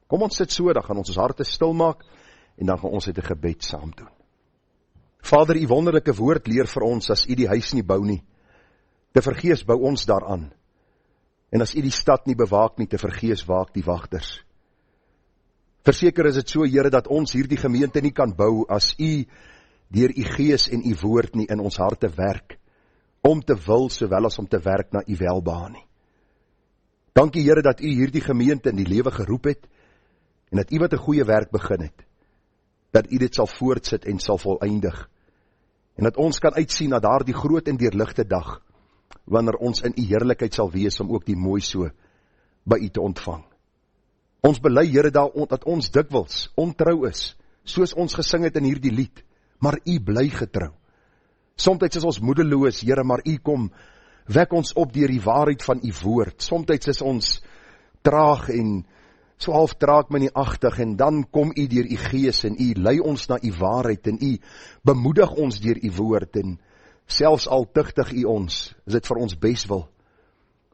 Kom ons sit so, dan gaan ons harte stil maak, en dan gaan ons dit 'n gebed saam doen. Vader, u wonderlike woord leer vir ons, as u die huis nie bou nie, te vergeefs bou ons daaraan. En as u die stad nie bewaak nie, te vergeefs waak die wagters. Verseker is dit so, Here, dat ons hierdie gemeente nie kan bou, as u deur u gees en u woord nie in ons harte werk, om te wil, sowel as om te werk na u welbehae nie. Dankie, Here, dat u hierdie gemeente in die lewe geroep het, en dat u wat 'n goeie werk begin het, dat u dit sal voortsit en sal voleindig, en dat ons kan uitsien na daardie groot en deurligte dag, wanneer ons in u heerlikheid sal wees, om ook die mooi so by u te ontvang. Ons bely, Here, dat ons dikwels ontrou is, soos ons gesing het in hierdie lied, maar u bly getrou. Somtyds is ons moedeloos, Here, maar u kom, wek ons op deur die waarheid van u woord. Somtyds is ons traag en so half traagmenieagtig, en dan kom u deur u gees, en u lei ons na u waarheid, en u bemoedig ons deur u woord, en selfs al tugtig u ons, is dit vir ons beswil,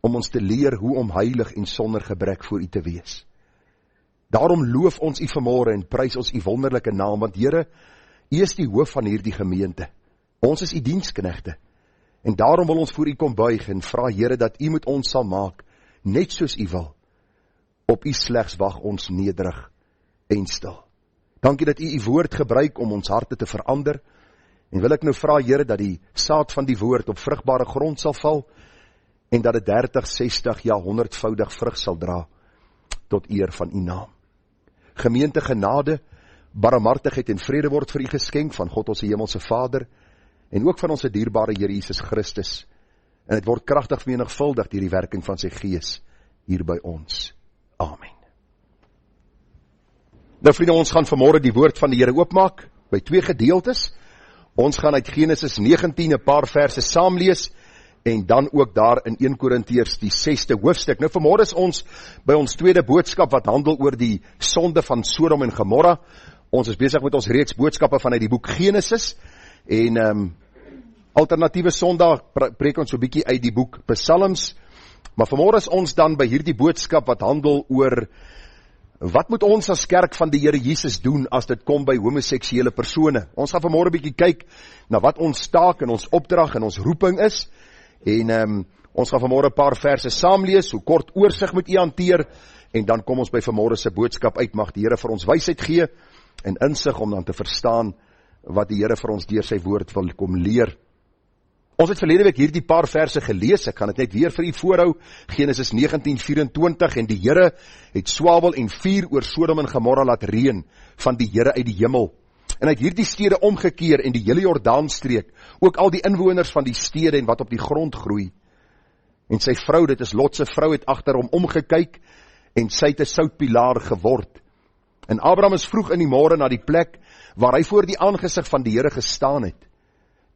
om ons te leer hoe om heilig en sonder gebrek voor u te wees. Daarom loof ons u vanmôre en prys ons u wonderlike naam, want Here, u is die hoof van hierdie gemeente. Ons is u diensknegte, en daarom wil ons voor u kom buig, en vra, Here, dat u met ons sal maak, net soos u wil. Op u slegs wag ons nederig en stil. Dankie dat u u woord gebruik om ons harte te verander, en wil ek nou vra, Here, dat die saad van die woord op vrugbare grond sal val, en dat dit 30, 60, ja 100voudig vrug sal dra, tot eer van u naam. Gemeente, genade, barmhartigheid en vrede word vir u geskenk van God ons hemelse Vader, en ook van ons dierbare Here Jesus Christus, en het word kragtig vermenigvuldig deur die werking van sy gees, hier by ons. Amen. Nou vriende, ons gaan vanmôre die woord van die Here oopmaak, by 2 gedeeltes. Ons gaan uit Genesis 19 'n paar verse saam lees, en dan ook daar in 1 Korintiërs die 6de hoofstuk. Nou vanmôre is ons by ons tweede boodskap wat handel oor die sonde van Sodom en Gomorra. Ons is besig met ons reeks boodskappe vanuit die boek Genesis, en alternatiewe Sondag preek ons so 'n bietjie uit die boek Psalms, maar vanmôre is ons dan by hierdie boodskap wat handel oor wat moet ons as kerk van die Here Jesus doen as dit kom by homoseksuele persone. Ons gaan vanmôre 'n bietjie kyk na wat ons taak en ons opdrag en ons roeping is, en ons gaan vanmôre 'n paar verse saam lees, so kort oorsig met u hanteer, en dan kom ons by vanmôre se boodskap uit. Mag die Here vir ons wysheid gee en insig om dan te verstaan wat die Here vir ons deur sy woord wil kom leer. Ons het verlede week hierdie paar verse gelees, ek gaan dit net weer vir u voorhou, Genesis 19:24, en die Here het swavel en vuur oor Sodom en Gomorra laat reën van die Here uit die hemel. En hy het hierdie stede omgekeer en die hele Jordaanstreek, ook al die inwoners van die stede en wat op die grond groei. En sy vrou, dit is Lot se vrou, het agter hom omgekyk, en sy het 'n soutpilaar geword. En Abraham is vroeg in die môre na die plek, waar hy voor die aangesig van die Here gestaan het.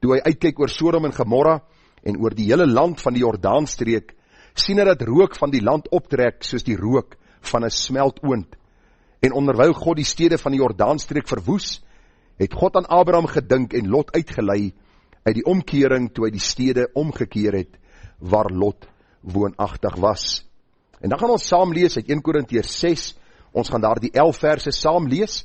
Toe hy uitkyk oor Sodom en Gomorra, en oor die hele land van die Jordaanstreek, sien hy dat rook van die land optrek, soos die rook van 'n smeltoond. En onderwyl God die stede van die Jordaanstreek verwoes, het God aan Abraham gedink en Lot uitgelei uit die omkering toe hy die stede omgekeer het, waar Lot woonagtig was. En dan gaan ons saam lees uit 1 Korintiërs 6, ons gaan daar die 11 verse saam lees.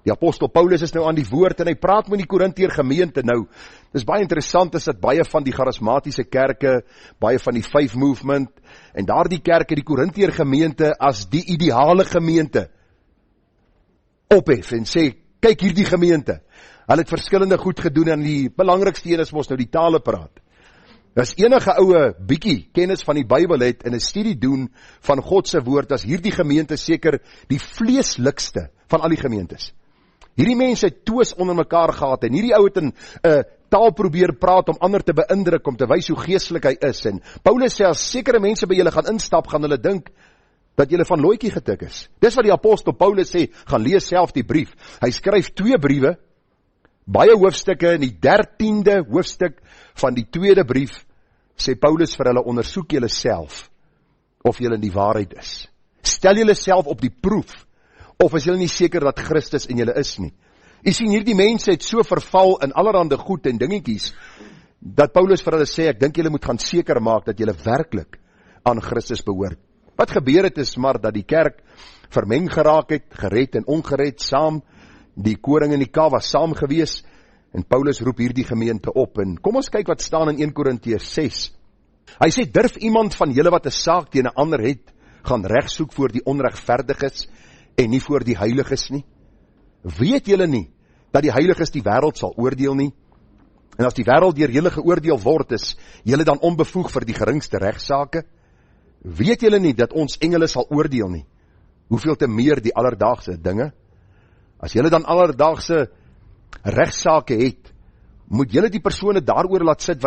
Die apostel Paulus is nou aan die woord, en hy praat met die Korintiër gemeente. Nou, dis baie interessant, is dat baie van die charismatiese kerke, baie van die Five Movement, en daar die kerke, die Korintiër gemeente, as die ideale gemeente, ophef en sê, kyk hierdie gemeente, hulle het verskillende goed gedoen, en die belangrikste een is mos nou die tale praat. As enige oue bietjie kennis van die Bybel het, en 'n studie doen van God se woord, as hierdie gemeente seker die vleeslikste van al die gemeentes. Hierdie mense het toes onder mekaar gehad, en hierdie ou het in taal probeer praat om ander te beïndruk, om te wys hoe geestelik hy is. En Paulus sê, as sekere mense by julle gaan instap, gaan hulle dink dat julle van looitjie getik is. Dis wat die apostel Paulus sê, gaan lees self die brief. Hy skryf 2 briewe, baie hoofstukke, in die 13de hoofstuk van die 2de brief, sê Paulus vir hulle, ondersoek julle self, of julle in die waarheid is. Stel julle self op die proef, of is julle nie seker dat Christus in julle is nie. U sien, hierdie mense het so verval in allerhande goed en dingetjies, dat Paulus vir hulle sê, ek dink julle moet gaan seker maak, dat julle werklik aan Christus behoort. Wat gebeur het is maar, dat die kerk vermeng geraak het, gered en ongered saam. Die koring en die kalf was saam gewees, en Paulus roep hierdie gemeente op. En kom ons kyk wat staan in 1 Korintiërs 6. Hy sê, durf iemand van julle wat 'n saak teen 'n ander het, gaan reg soek voor die onregverdiges en nie voor die heiliges nie? Weet julle nie, dat die heiliges die wêreld sal oordeel nie? En as die wêreld deur julle geoordeel word, is julle dan onbevoeg vir die geringste regsaake? Weet julle nie, dat ons engele sal oordeel nie? Hoeveel te meer die alledaagse dinge? As julle dan alledaagse regsaake het, moet julle die persone daaroor laat sit,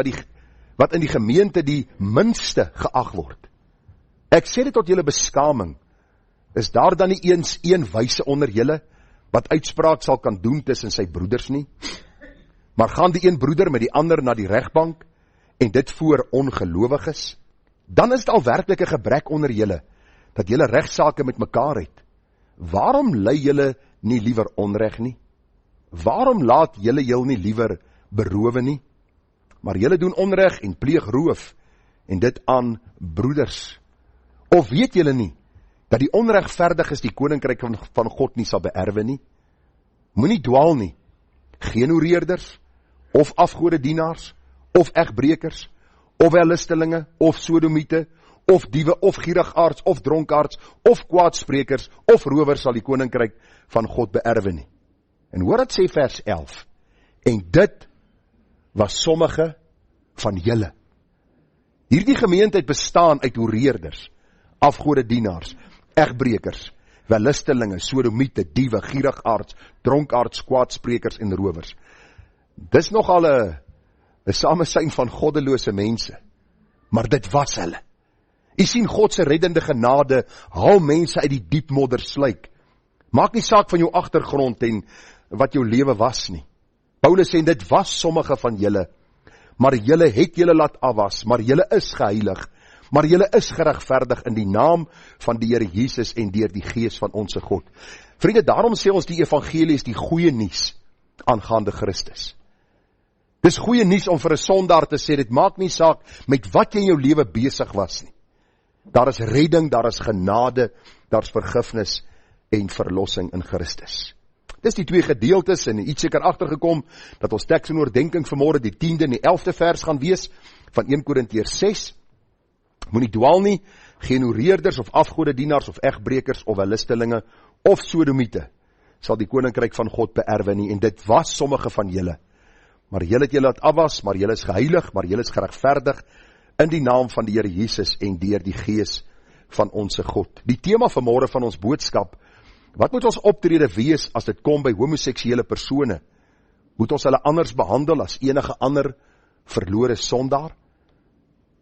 wat in die gemeente die minste geag word. Ek sê dit tot julle beskaming, is daar dan nie eens een wyse onder julle, wat uitspraak sal kan doen tussen sy broeders nie? Maar gaan die een broeder met die ander na die regbank, en dit voor ongelowiges? Dan is dit al werklik 'n gebrek onder julle, dat julle regsaake met mekaar het. Waarom lei julle nie liewer onreg nie? Waarom laat julle jul nie liewer berowe nie? Maar julle doen onreg en pleeg roof, en dit aan broeders. Of weet julle nie, dat die onregverdiges die koninkryk van God nie sal beerwe nie? Moenie dwaal nie, geen hoereerders, of afgodedienaars, of egbrekers, of wellustelinge, of sodomiete, of diewe, of gierigaards, of dronkaards, of kwaadsprekers, of rowers sal die koninkryk van God beerwe nie. En hoor wat sê vers 11, en dit was sommige van julle. Hierdie gemeente het bestaan uit hoereerders, afgodedienaars, egbrekers, wellustelinge, sodomiete, diewe, gierigaards, dronkaards, kwaadsprekers en rowers. Dis nogal 'n samesyn van goddelose mense, maar dit was hulle. U sien, God se reddende genade haal mense uit die diep modder sluik. Maak nie saak van jou agtergrond en wat jou lewe was nie. Paulus sê, dit was sommige van julle, maar julle het julle laat afwas, maar julle is geheilig, maar julle is geregverdig in die naam van die Here Jesus en deur die Gees van onsse God. Vriende, daarom sê ons die evangelie is die goeie nuus aangaande Christus. Dis goeie nuus om vir 'n sondaar te sê, dit maak nie saak met wat jy in jou lewe besig was nie. Daar is redding, daar is genade, daar is vergifnis en verlossing in Christus. Dis die twee gedeeltes en iets seker agtergekom, dat ons teks en oordenking vanmôre die 10de en die 11de vers gaan wees, van 1 Korintiërs 6. Moenie dwaal nie, geen hoereerders of afgodedienaars of egbrekers of wellustelinge of sodomiete sal die koninkryk van God beerwe nie, en dit was sommige van julle. Maar julle het julle laat afwas, maar julle is geheilig, maar julle is geregverdig in die naam van die Here Jesus en deur die Gees van onsse God. Die tema vanmôre van ons boodskap, wat moet ons optrede wees as dit kom by homoseksuele persone? Moet ons hulle anders behandel as enige ander verlore sondaar?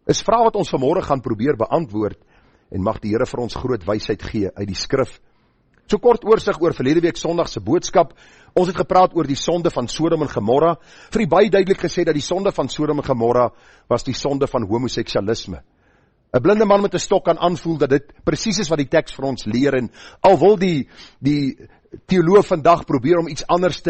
Is vrae wat ons vanmôre gaan probeer beantwoord, en mag die Here vir ons groot wysheid gee uit die skrif. So kort oorsig oor verlede week Sondag se boodskap. Ons het gepraat oor die sonde van Sodom en Gomorra. Vir baie duidelik gesê dat die sonde van Sodom en Gomorra was die sonde van homoseksualisme. 'n blinde man met 'n stok kan aanvoel dat dit presies is wat die teks vir ons leer, en al wil die teoloog vandag probeer om iets anders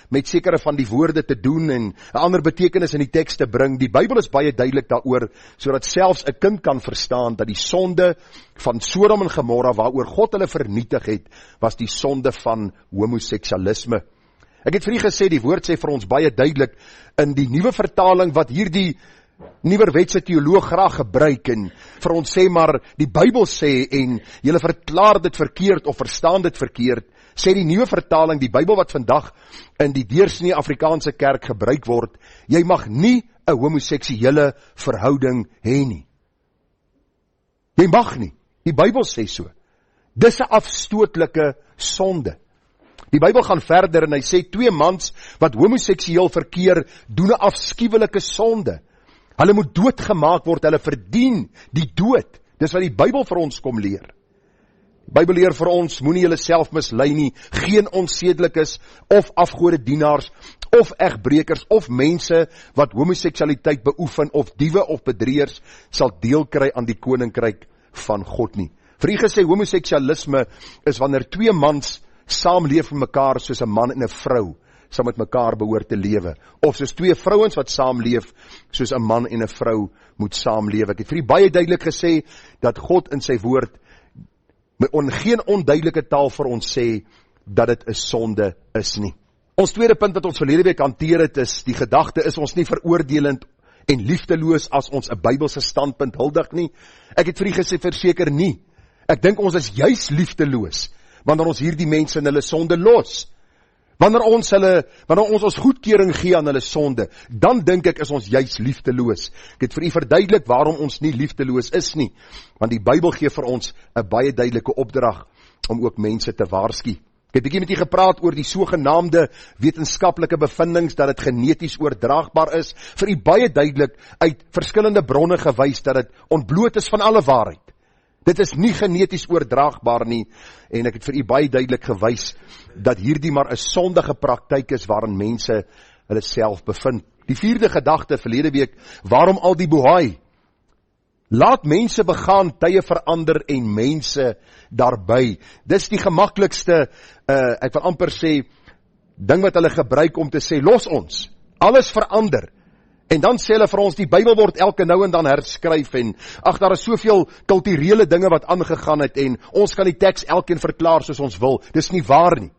met sekere van die woorde te doen en 'n ander betekenis in die teks te bring, die Bybel is baie duidelik daaroor, sodat selfs 'n kind kan verstaan dat die sonde van Sodom en Gomorra, waaroor God hulle vernietig het, was die sonde van homoseksualisme. Ek het vir u gesê, die woord sê vir ons baie duidelik in die nuwe vertaling wat hierdie nuwerwetse teoloog graag gebruik, en vir ons sê maar die Bybel sê en julle verklaar dit verkeerd of verstaan dit verkeerd, sê die nuwe vertaling, die Bybel wat vandag in die deursnee Afrikaanse kerk gebruik word, jy mag nie 'n homoseksuele verhouding hê nie. Jy mag nie. Die Bybel sê so. Dis 'n afstootlike sonde. Die Bybel gaan verder en hy sê 2 mans wat homoseksueel verkeer doen 'n afskuwelike sonde. Hulle moet doodgemaak word, hulle verdien die dood. Dis wat die Bybel vir ons kom leer. Die Bybel leer vir ons, moenie julle self mislei nie, geen onsedelikes of afgodedienaars of egbrekers of mense wat homoseksualiteit beoefen of diewe of bedrieërs sal deel kry aan die koninkryk van God nie. Vir u gesê, homoseksualisme is wanneer 2 mans saamleef met mekaar soos 'n man en 'n vrou saam met mekaar behoort te lewe, of soos 2 vrouens wat saamleef soos 'n man en 'n vrou moet saamlewe. Ek het vir u baie duidelik gesê dat God in sy woord met geen onduidelike taal vir ons sê, dat dit 'n sonde is nie. Ons tweede punt wat ons verlede week hanteer het, is die gedagte, is ons nie veroordelend en liefdeloos as ons 'n Bybelse standpunt huldig nie. Ek het vir u gesê, verseker nie. Ek dink ons is juis liefdeloos, wanneer ons hierdie mense in hulle sonde los. Wanneer ons goedkeuring gee aan hulle sonde, dan dink ek is ons juis liefdeloos. Ek het vir u verduidelik waarom ons nie liefdeloos is nie, want die Bybel gee vir ons 'n baie duidelike opdrag om ook mense te waarsku. Ek het 'n bietjie met u gepraat oor die sogenaamde wetenskaplike bevindings dat dit geneties oordraagbaar is, vir u baie duidelik uit verskillende bronne gewys dat dit ontbloot is van alle waarheid. Dit is nie geneties oordraagbaar nie, en ek het vir u baie duidelik gewys dat hierdie maar 'n sondige praktyk is waarin mense hulle self bevind. Die vierde gedagte verlede week, waarom al die bohaai? Laat mense begaan, tye verander en mense daarby. Dis die gemaklikste, ek wil amper sê, ding wat hulle gebruik om te sê, los ons, alles verander. En dan sê hulle vir ons, die Bybel word elke nou en dan herskryf, en daar is soveel kulturele dinge wat aangegaan het, en ons kan die teks elkeen verklaar soos ons wil. Dis nie waar nie.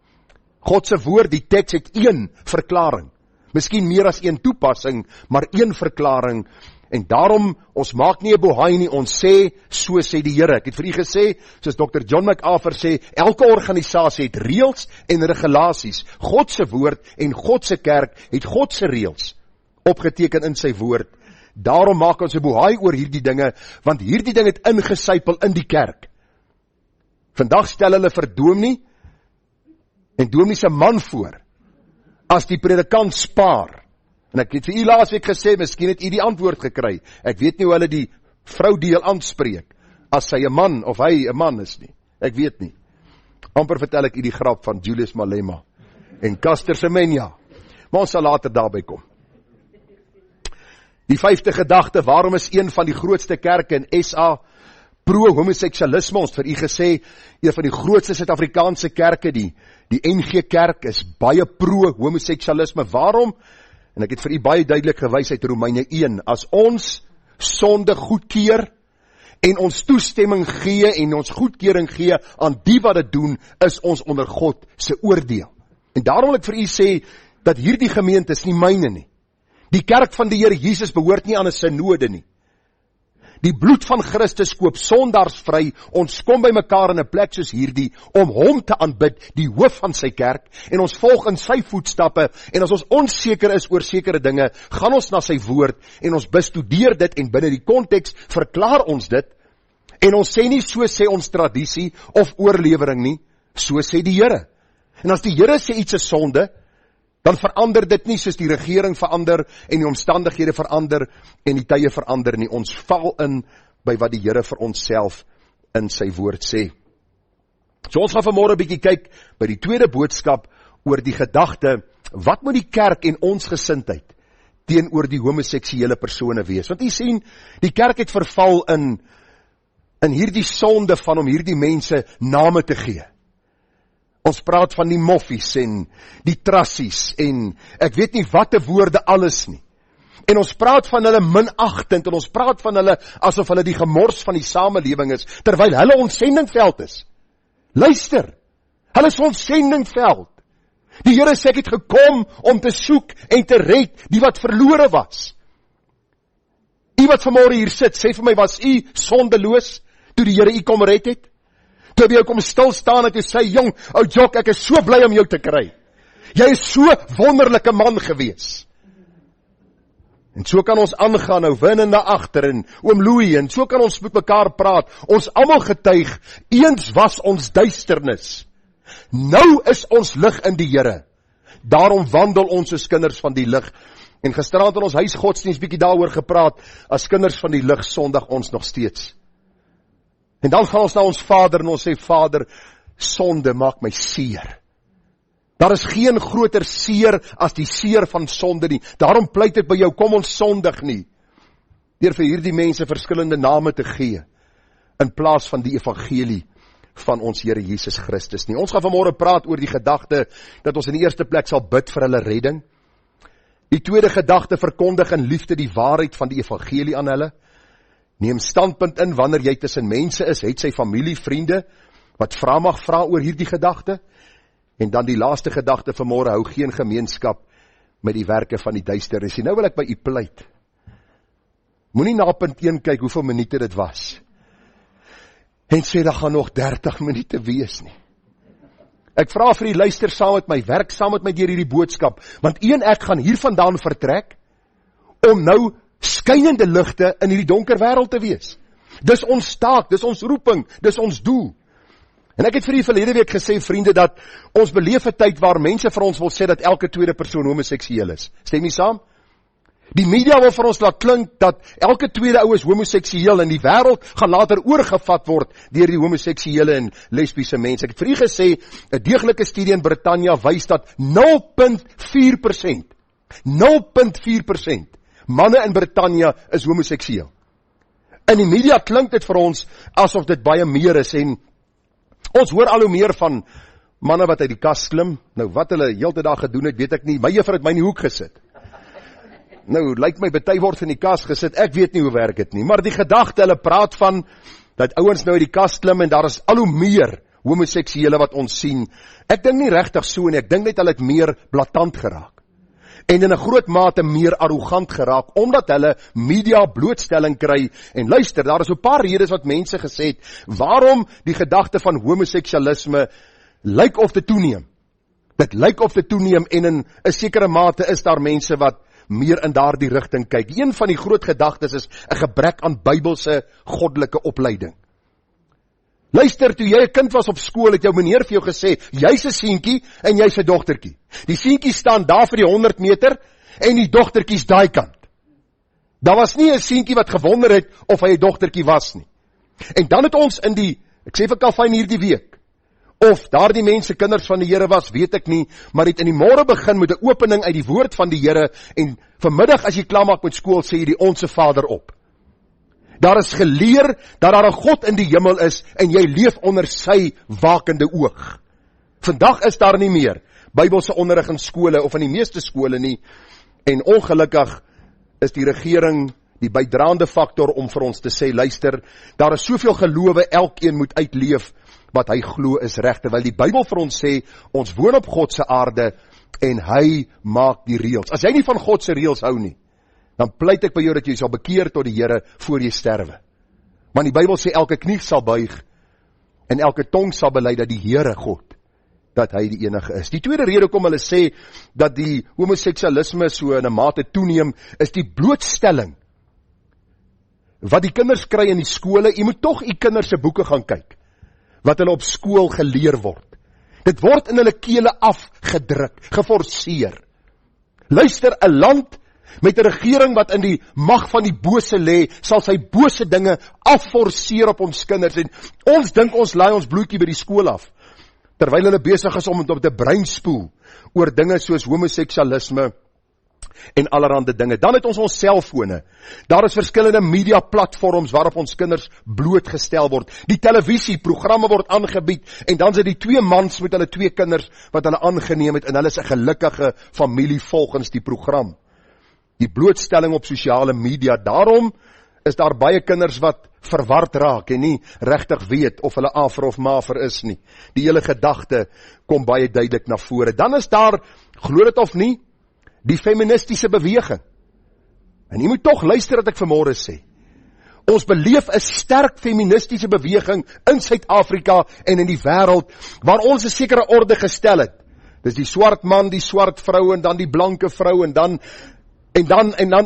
God se woord, die teks het een verklaring. Miskien meer as een toepassing, maar een verklaring. En daarom, ons maak nie 'n bohaai nie, ons sê, so sê die Here. Ek het vir u gesê, soos Dr. John MacArthur sê, elke organisasie het reëls en regulasies. God se woord en God se kerk het God se reëls opgeteken in sy woord. Daarom maak ons 'n bohaai oor hierdie dinge, want hierdie ding het ingesypel in die kerk. Vandag stel hulle vir Dominee en Dominee se man voor, as die predikant spaar. En ek het vir u laasweek gesê, miskien het u die antwoord gekry. Ek weet nie hoe hulle die vrou deel aanspreek, as sy 'n man, of hy 'n man is nie. Ek weet nie. Amper vertel ek u die grap van Julius Malema en Caster Semenya. Maar ons sal later daarby kom. Die vyfde gedagte, waarom is een van die grootste kerke in SA pro-homoseksualisme? Ons vir u gesê, een van die grootste Suid-Afrikaanse kerke, die NG Kerk, is baie pro-homoseksualisme. Waarom? En ek het vir u baie duidelik gewys uit Romeine 1, as ons sonde goedkeur, en ons toestemming gee, en ons goedkeuring gee aan die wat dit doen, is ons onder God se oordeel. En daarom wil ek vir u sê, dat hierdie gemeente is nie myne nie. Die kerk van die Here Jesus behoort nie aan 'n synode nie. Die bloed van Christus koop sondaars vry, ons kom by mekaar in 'n plek soos hierdie, om hom te aanbid, die hoof van sy kerk, en ons volg in sy voetstappe, en as ons onseker is oor sekere dinge, gaan ons na sy woord, en ons bestudeer dit, en binne die konteks verklaar ons dit, en ons sê nie, so sê ons tradisie, of oorlewering nie, so sê die Here. En as die Here sê iets is sonde, dan verander dit nie soos die regering verander en die omstandighede verander en die tye verander nie. Ons val in by wat die Here vir onsself in sy woord sê. So ons gaan vanmôre 'n bietjie kyk by die tweede boodskap oor die gedagte, wat moet die kerk en ons gesindheid teenoor die homoseksuele persone wees? Want u sien, die kerk het verval in hierdie sonde van om hierdie mense name te gee. Ons praat van die moffies en die trassies en ek weet nie watte woorde alles nie. En ons praat van hulle minagtend en ons praat van hulle asof hulle die gemors van die samelewing is, terwyl hulle ons sendingveld is. Luister, hulle is ons sendingveld. Die Here sê ek het gekom om te soek en te red die wat verlore was. U wat vanmôre hier sit, sê vir my, was u sondeloos toe die Here u kom red het? Toe jy kom stil staan en jy sê, jong, ou Jock, ek is so bly om jou te kry. Jy is so wonderlike man gewees. En so kan ons aangaan, nou Win na agter en oom Louis, en so kan ons met mekaar praat. Ons almal getuig, eens was ons duisternis. Nou is ons lig in die Here. Daarom wandel ons as kinders van die lig. En gisteraand in ons huisgodsdienst bietjie daaroor gepraat, as kinders van die lig sondig ons nog steeds. En dan gaan ons na ons Vader en ons sê, Vader, sonde maak my seer. Daar is geen groter seer as die seer van sonde nie. Daarom pleit ek by jou, kom ons sondig nie. Deur vir hierdie mense verskillende name te gee, in plaas van die evangelie van ons Here Jesus Christus nie. Ons gaan vanmôre praat oor die gedagte, dat ons in die eerste plek sal bid vir hulle redding. Die tweede gedagte, verkondig in liefde die waarheid van die evangelie aan hulle. Neem standpunt in wanneer jy tussen mense is, het sy familie, vriende, wat vra mag vra oor hierdie gedagte, en dan die laaste gedagte vanmôre, hou geen gemeenskap met die werke van die duisternis. En nou wil ek by u pleit, moenie na punt 1 kyk hoeveel minute dit was, en sê, daar gaan nog 30 minute wees nie. Ek vra vir die luister saam met my, werk saam met my deur hierdie boodskap, want ek gaan hier vandaan vertrek, om nou skynende ligte in hierdie donker wêreld te wees. Dis ons taak, dis ons roeping, dis ons doel. En ek het vir die verlede week gesê, vriende, dat ons beleef 'n tyd waar mense vir ons wil sê dat elke tweede persoon homoseksueel is. Stem jy saam? Die media wil vir ons laat klink dat elke tweede ou is homoseksueel en die wêreld gaan later oorgevat word deur die homoseksuele en lesbiese mense. Ek het vir u gesê, 'n deeglike studie in Brittanje wys dat 0.4% manne in Brittanje is homoseksueel. In die media klink dit vir ons asof dit baie meer is, en ons hoor al hoe meer van manne wat uit die kas klim. Nou wat hulle heeltyd daar gedoen het, weet ek nie. My juffrou het my in die hoek gesit. Nou lyk my baie word in die kas gesit. Ek weet nie hoe werk dit nie, maar die gedagte, hulle praat van dat ouens nou uit die kas klim en daar is al hoe meer homoseksuele wat ons sien. Ek dink nie regtig so nie. Ek dink net hulle het meer blaatant geraak. En in 'n groot mate meer arrogant geraak, omdat hulle media blootstelling kry. En luister, daar is 'n paar redes wat mense gesê het, waarom die gedagte van homoseksualisme lyk of te toeneem. Dit lyk of te toeneem, en in 'n sekere mate is daar mense wat meer in daardie rigting kyk. Een van die groot gedagtes is 'n gebrek aan Bybelse goddelike opleiding. Luister, toe jy 'n kind was op skool, het jou meneer vir jou gesê, jy's 'n seentjie en jy's 'n dogtertjie. Die seentjie staan daar vir die 100 meter en die dogtertjie's daai kant. Daar was nie 'n seentjie wat gewonder het of hy 'n dogtertjie was nie. En dan het ons ek sê vir Kalfyn hierdie week, of daardie mense kinders van die Here was, weet ek nie, maar het in die môre begin met 'n opening uit die woord van die Here, en vanmiddag as jy klaarmaak met skool, sê jy die Onse Vader op. Daar is geleer dat daar 'n God in die hemel is en jy leef onder sy wakende oog. Vandag is daar nie meer Bybelse onderrig in skole of in die meeste skole nie, en ongelukkig is die regering die bydraende faktor om vir ons te sê, luister, daar is soveel gelowe, elkeen moet uitleef wat hy glo is reg, terwyl die Bybel vir ons sê, ons woon op God se aarde en hy maak die reëls. As jy nie van God se reëls hou nie, dan pleit ek by jou dat jy sal bekeer tot die Here voor jy sterwe. Want die Bybel sê elke knie sal buig en elke tong sal bely dat die Here God, dat hy die enige is. Die tweede rede kom hulle sê dat die homoseksualisme so in 'n mate toeneem, is die blootstelling wat die kinders kry in die skole. Jy moet tog u kinders se boeke gaan kyk wat hulle op skool geleer word. Dit word in hulle kele afgedruk, geforseer. Luister, 'n land met 'n regering wat in die mag van die bose lê, sal sy bose dinge afforseer op ons kinders, en ons dink ons laai ons bloedjie by die skool af, terwyl hulle besig is om dit op te breinspoel oor dinge soos homoseksualisme en allerhande dinge. Dan het ons selfone. Daar is verskillende media platforms waarop ons kinders blootgestel word. Die televisieprogramme word aangebied, en dan is dit die twee mans met hulle twee kinders wat hulle aangeneem het, en hulle is 'n gelukkige familie volgens die program. Die blootstelling op sosiale media, daarom is daar baie kinders wat verward raak en nie regtig weet of hulle afer of mafer is nie. Die hele gedagte kom baie duidelik na vore. Dan is daar, glo dit of nie, die feministiese beweging. En jy moet tog luister wat ek vanmôre sê. Ons beleef 'n sterk feministiese beweging in Suid-Afrika en in die wêreld, waar ons 'n sekere orde gestel het. Dis die swart man, die swart vrou, en dan die blanke vrou, en dan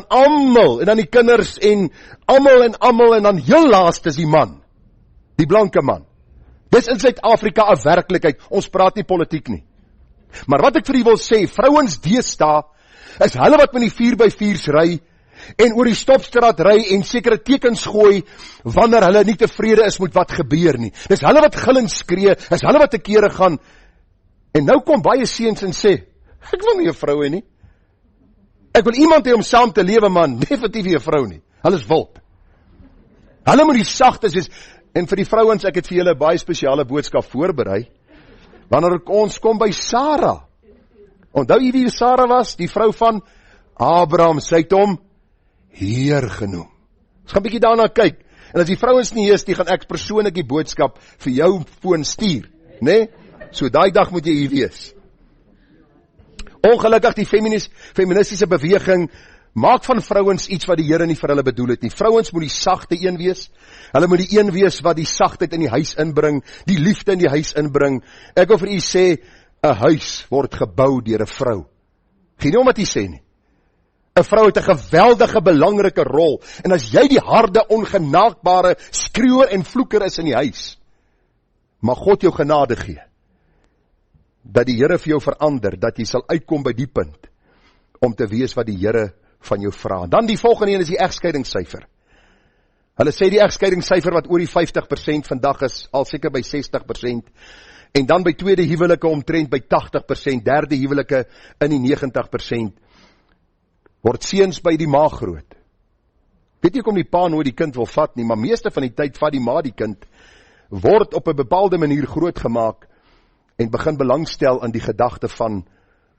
almal, en dan die kinders, en almal, en dan heel laaste is die man, die blanke man. Dis in Suid-Afrika 'n werklikheid, ons praat nie politiek nie. Maar wat ek vir u wil sê, vrouens deesdae, is hulle wat met die 4x4's ry, en oor die stopstraat ry, en sekere tekens gooi, wanneer hulle nie tevrede is met wat gebeur nie. Dis hulle wat gil en skree, is hulle wat te kere gaan, en nou kom baie seuns en sê, ek wil nie 'n vrou hê nie. Ek wil iemand hê om saam te lewe, man, definitief nie 'n vrou nie. Hulle is wild. Hulle moet die sagtes wees. En vir die vrouens, ek het vir julle 'n baie spesiale boodskap voorberei. Wanneer ons kom by Sara. Onthou jy wie Sara was? Die vrou van Abraham, sy het hom Heer genoem. Ons gaan 'n bietjie daarna kyk. En as die vrouens nie is, die gaan ek persoonlik die boodskap vir jou foon stuur, né? So daai dag moet jy hier wees. Ongelukkig die feministiese beweging maak van vrouens iets wat die Here nie vir hulle bedoel het nie. Vrouens moet die sagte een wees. Hulle moet die een wees wat die sagtheid in die huis inbring, die liefde in die huis inbring. Ek wil vir u sê, 'n huis word gebou deur 'n vrou. Geen om wat hy sê nie. 'n Vrou het 'n geweldige belangrike rol. En as jy die harde, ongenaakbare skreeuer en vloeker is in die huis, mag God jou genade gee, dat die Here vir jou verander, dat jy sal uitkom by die punt, om te wees wat die Here van jou vra. Dan die volgende een is die egskeidingssyfer. Hulle sê die egskeidingssyfer wat oor die 50% vandag is, al seker by 60%, en dan by tweede huwelike omtrent by 80%, derde huwelike in die 90%, word seuns by die ma groot. Weet jy kom die pa nooit die kind wil vat nie, maar meeste van die tyd vat die ma die kind, word op 'n bepaalde manier groot gemaak, en begin belangstel in die gedagte van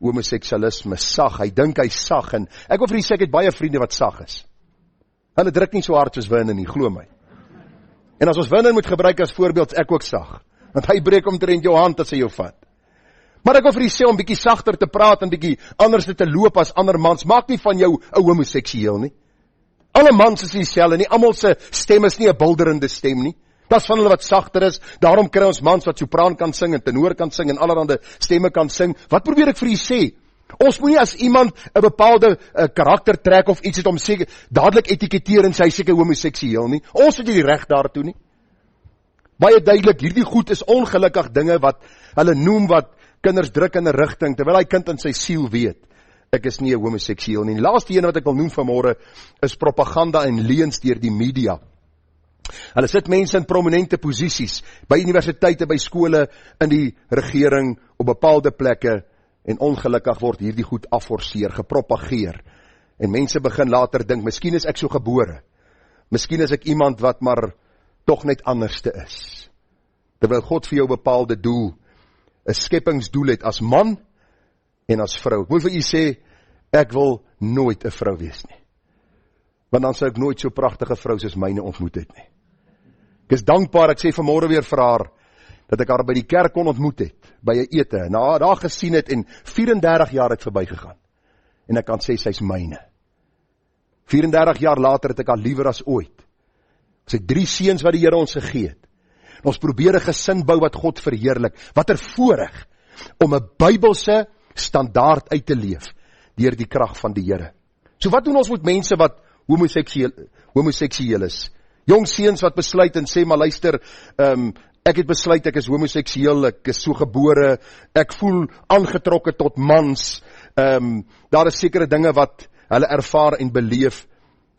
homoseksualisme, sag, hy dink hy sag, en ek wil vir die sê, ek het baie vriende wat sag is. Hulle druk nie so hard soos Winnen nie, glo my. En as ons Winnen moet gebruik as voorbeeld, ek ook sag, want hy breek omtrent jou hand as hy jou vat. Maar ek wil vir die sê, om bietjie sagter te praat, en bietjie anders te loop as ander mans, maak nie van jou 'n homoseksueel nie. Alle mans is dieselfde nie, almal se stem is nie 'n bulderende stem nie. Das van hulle wat sagter is, daarom kry ons mans wat sopraan kan sing, en tenor kan sing, en allerhande stemme kan sing. Wat probeer ek vir u sê? Ons moet nie as iemand 'n bepaalde karakter trek of iets het om seker dadelik etiketeer en sy seker homoseksueel nie. Ons het nie die reg daartoe nie. Baie duidelik, hierdie goed is ongelukkig dinge wat hulle noem wat kinders druk in 'n rigting, terwyl hy kind in sy siel weet, ek is nie 'n homoseksueel nie. Die laaste een wat ek wil noem vanmôre is propaganda en leuns deur die media. Hulle sit mense in prominente posisies, by universiteite, by skole, in die regering, op bepaalde plekke, en ongelukkig word hierdie goed afforceer, gepropageer, en mense begin later dink, miskien is ek so gebore, miskien is ek iemand wat maar toch net anderste is, terwyl God vir jou bepaalde doel, 'n skepingsdoel het as man, en as vrou. Ek moet vir u sê, ek wil nooit 'n vrou wees nie, want dan sou ek nooit so pragtige vrou soos myne ontmoet het nie. Ek is dankbaar, ek sê vanmôre weer vir haar, dat ek haar by die kerk kon ontmoet het, by 'n ete, en haar daar gesien het, en 34 jaar het verbygegaan, en ek kan sê, sy is myne. 34 jaar later het ek haar liewer as ooit. Ons het 3 seuns wat die Here ons gegee het. Ons probeer 'n gesin bou wat God verheerlik. Wat 'n voorreg om 'n Bybelse standaard uit te leef, deur die krag van die Here. So wat doen ons met mense wat homoseksueel is? Jong seuns wat besluit en sê, maar luister, ek het besluit, ek is homoseksueel, ek is so gebore, ek voel aangetrokke tot mans, daar is sekere dinge wat hulle ervaar en beleef.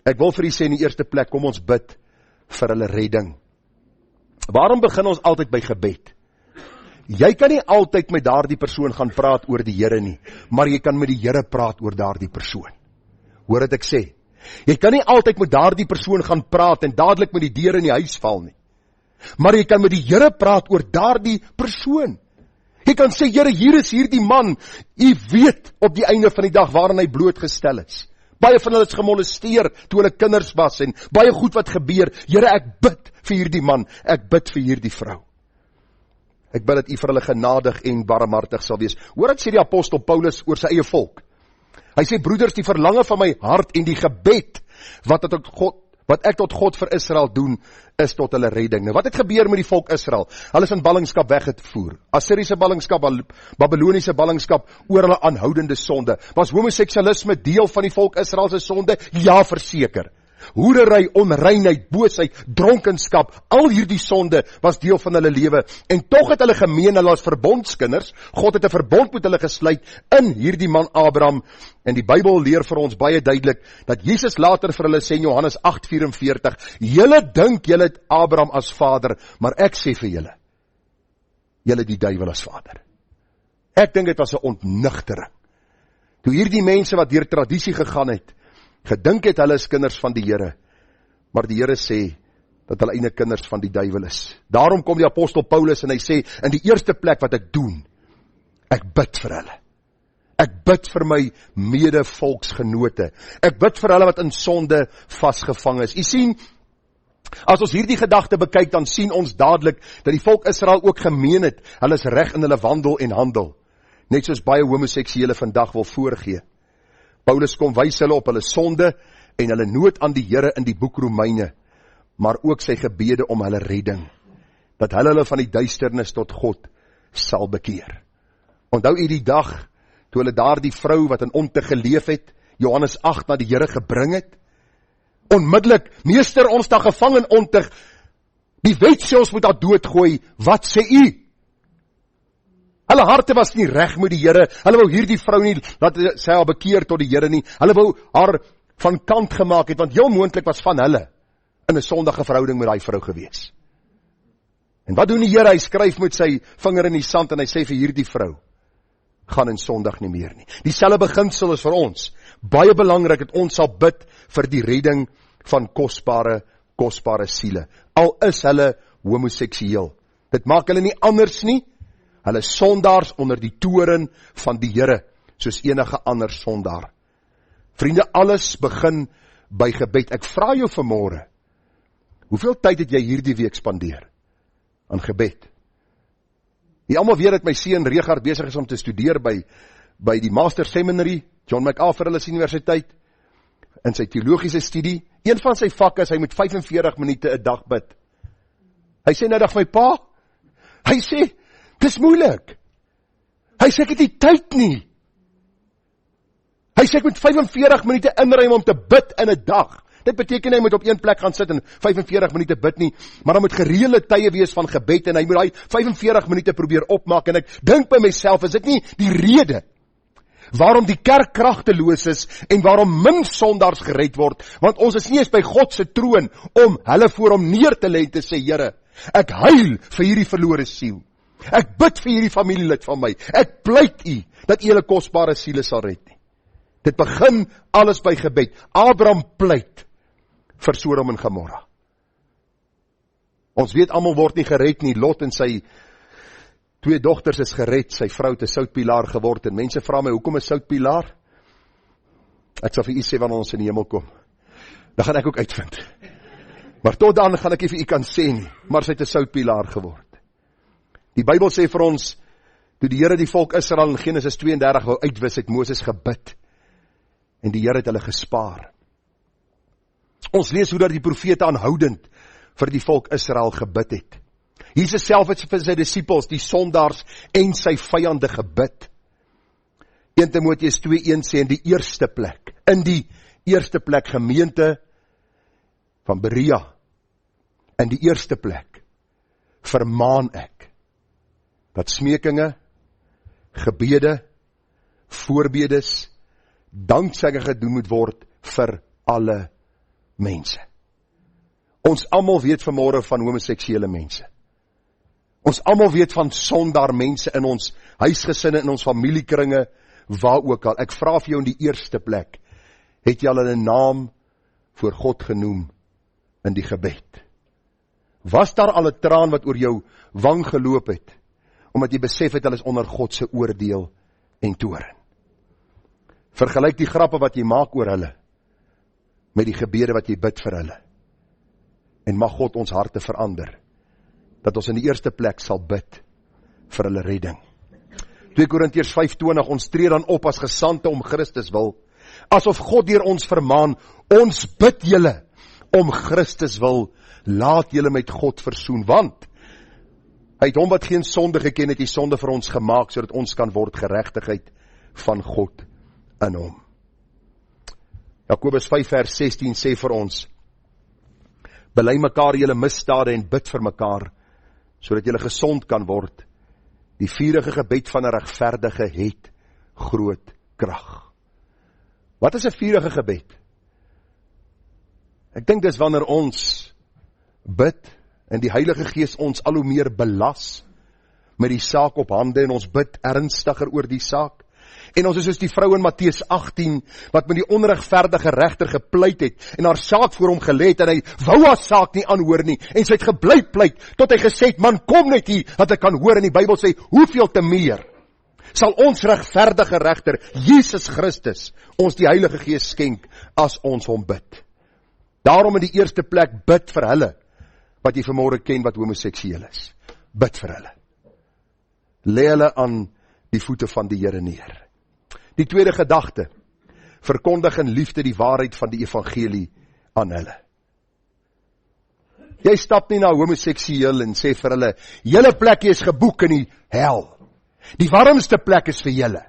Ek wil vir u sê in die eerste plek, kom ons bid vir hulle redding. Waarom begin ons altyd by gebed? Jy kan nie altyd met daardie persoon gaan praat oor die Here nie, maar jy kan met die Here praat oor daardie persoon. Hoor wat ek sê? Jy kan nie altyd met daardie persoon gaan praat en dadelik met die deur in die huis val nie. Maar jy kan met die Here praat oor daardie persoon. Jy kan sê, Here, hier is hierdie man, u weet op die einde van die dag waarin hy blootgestel is. Baie van hulle is gemolesteer toe hulle kinders was en baie goed wat gebeur. Here, ek bid vir hierdie man, ek bid vir hierdie vrou. Ek bid dat u vir hulle genadig en barmhartig sal wees. Hoor wat sê die apostel Paulus oor sy eie volk. Hy sê, broeders, die verlange van my hart en die gebed wat ek tot God vir Israel doen, is tot hulle redding. Nou, wat het gebeur met die volk Israel? Hulle is in ballingskap weggevoer. Assiriese ballingskap, Babyloniese ballingskap, oor hulle aanhoudende sonde. Was homoseksualisme deel van die volk Israel se sonde? Ja, verseker. Hoerery, onreinheid, boosheid, dronkenskap, al hierdie sonde was deel van hulle lewe. En tog het hulle gemeen, hulle as verbondskinders, God het 'n verbond met hulle gesluit in hierdie man Abraham. En die Bybel leer vir ons baie duidelik, dat Jesus later vir hulle sê in Johannes 8:44, julle dink julle het Abraham as vader, maar ek sê vir julle, julle het die duiwel as vader. Ek dink dit was 'n ontnigtering. Toe hierdie mense wat deur tradisie gegaan het, gedink het hulle is kinders van die Here, maar die Here sê dat hulle eintlik kinders van die duiwel is. Daarom kom die apostel Paulus en hy sê, in die eerste plek wat ek doen, ek bid vir hulle. Ek bid vir my mede-volksgenote. Ek bid vir hulle wat in sonde vasgevang is. U sien, As ons hierdie gedagte bekyk, dan sien ons dadelik dat die volk Israel ook gemeen het, hulle is reg in hulle wandel en handel, net soos baie homoseksuele vandag wil voorgee. Paulus kom wys hulle op hulle sonde en hulle nood aan die Here in die boek Romeine, maar ook sy gebede om hulle redding, dat hulle van die duisternis tot God sal bekeer. Onthou u die dag, toe hulle daar die vrou wat in ontug geleef het, Johannes 8 na die Here gebring het? Onmiddellik, meester, ons daar gevang in ontug, die wet sê ons moet haar doodgooi, wat sê u? Hulle harte was nie reg met die Here, hulle wou hierdie vrou nie, laat sy haar bekeer tot die Here nie, hulle wou haar van kant gemaak het, want heel moontlik was van hulle in 'n sondige verhouding met daai vrou gewees. En wat doen die Here? Hy skryf met sy vinger in die sand en hy sê vir hierdie vrou, gaan in sondig nie meer nie. Dieselfde beginsel is vir ons. Baie belangrik dat ons sal bid vir die redding van kosbare siele. Al is hulle homoseksueel. Dit maak hulle nie anders nie. Hulle is sondaars onder die toren van die Here, soos enige ander sondaar. Vriende, alles begin by gebed. Ek vra jou vanmôre, hoeveel tyd het jy hierdie week spandeer aan gebed? Die almal weet dat my seun Regard besig is om te studeer by die Master Seminary, John MacArthur Universiteit, in sy teologiese studie. Een van sy vakke is, hy moet 45 minute 'n dag bid. Hy sê nou dag my pa, hy sê, dis moeilik. Hy sê, ek het nie tyd nie. Hy sê, ek moet 45 minute inruim om te bid in 'n dag. Dit beteken hy moet op een plek gaan sit en 45 minute bid nie, maar dan moet gereelde tye wees van gebed en hy moet daai 45 minute probeer opmaak en ek dink by myself, is dit nie die rede waarom die kerk kragteloos is en waarom min sondaars gered word, want ons is nie eens by God se troon om hulle voor hom neer te lê en te sê, Here, ek huil vir hierdie verlore siel. Ek bid vir hierdie familielid van my. Ek pleit u dat u hulle kosbare siele sal red nie. Dit begin alles by gebed. Abraham pleit vir Sodom en Gomorra. Ons weet almal word nie gered nie. Lot en sy 2 dogters is gered, sy vrou het 'n soutpilaar geword en mense vra my, hoekom 'n soutpilaar? Ek sal vir u sê wanneer ons in die hemel kom. Dan gaan ek ook uitvind. Maar tot dan gaan ek nie vir u kan sê nie, maar sy het 'n soutpilaar geword. Die Bybel sê vir ons, toe die Here die volk Israel in Genesis 32 wou uitwis, het Moses gebid en die Here het hulle gespaar. Ons lees hoe dat die profete aanhoudend vir die volk Israel gebid het. Jesus self het vir sy disippels, die sondaars en sy vyande gebid. 1 Timoteus 2:1 sê in die eerste plek gemeente van Berea, in die eerste plek vermaan ek dat smekinge, gebede, voorbedes, danksegging gedoen moet word vir alle mense. Ons almal weet vanmôre van homoseksuele mense. Ons almal weet van sondaar mense in ons huisgesinne, in ons familiekringe, waar ook al. Ek vra vir jou in die eerste plek, het jy al 'n naam voor God genoem in die gebed? Was daar al 'n traan wat oor jou wang geloop het, omdat jy besef het hulle is onder God se oordeel en toorn? Vergelyk die grappe wat jy maak oor hulle met die gebede wat jy bid vir hulle. En mag God ons harte verander, dat ons in die eerste plek sal bid vir hulle redding. 2 Korintiërs 5:20, ons tree dan op as gesande om Christus wil, asof God deur ons vermaan, ons bid julle om Christus wil, laat julle met God versoen, want hy het hom wat geen sonde geken het, die sonde vir ons gemaak, sodat ons kan word geregtigheid van God in hom. Jakobus 5 vers 16 sê vir ons, bely mekaar julle misdade en bid vir mekaar, sodat julle gesond kan word. Die vurige gebed van 'n regverdige het groot krag. Wat is 'n vurige gebed? Ek dink dis wanneer ons bid en die Heilige Gees ons al hoe meer belas met die saak op hande en ons bid ernstiger oor die saak. En ons is soos die vrou in Matteus 18, wat met die onregverdige regter gepleit het, en haar saak voor hom gelê het, en hy wou haar saak nie aanhoor nie, en sy het gebly pleit, tot hy gesê het, man, kom net hier, dat ek kan hoor, en die Bybel sê, hoeveel te meer, sal ons regverdige regter, Jesus Christus, ons die Heilige Gees skenk, as ons hom bid. Daarom in die eerste plek bid vir hulle, wat jy vanmôre ken wat homoseksueel is. Bid vir hulle. Lê hulle aan die voete van die Here neer. Die tweede gedagte, verkondig in liefde die waarheid van die evangelie aan hulle. Jy stap nie na homoseksueel en sê vir hulle, julle plekkie is geboek in die hel. Die warmste plek is vir julle.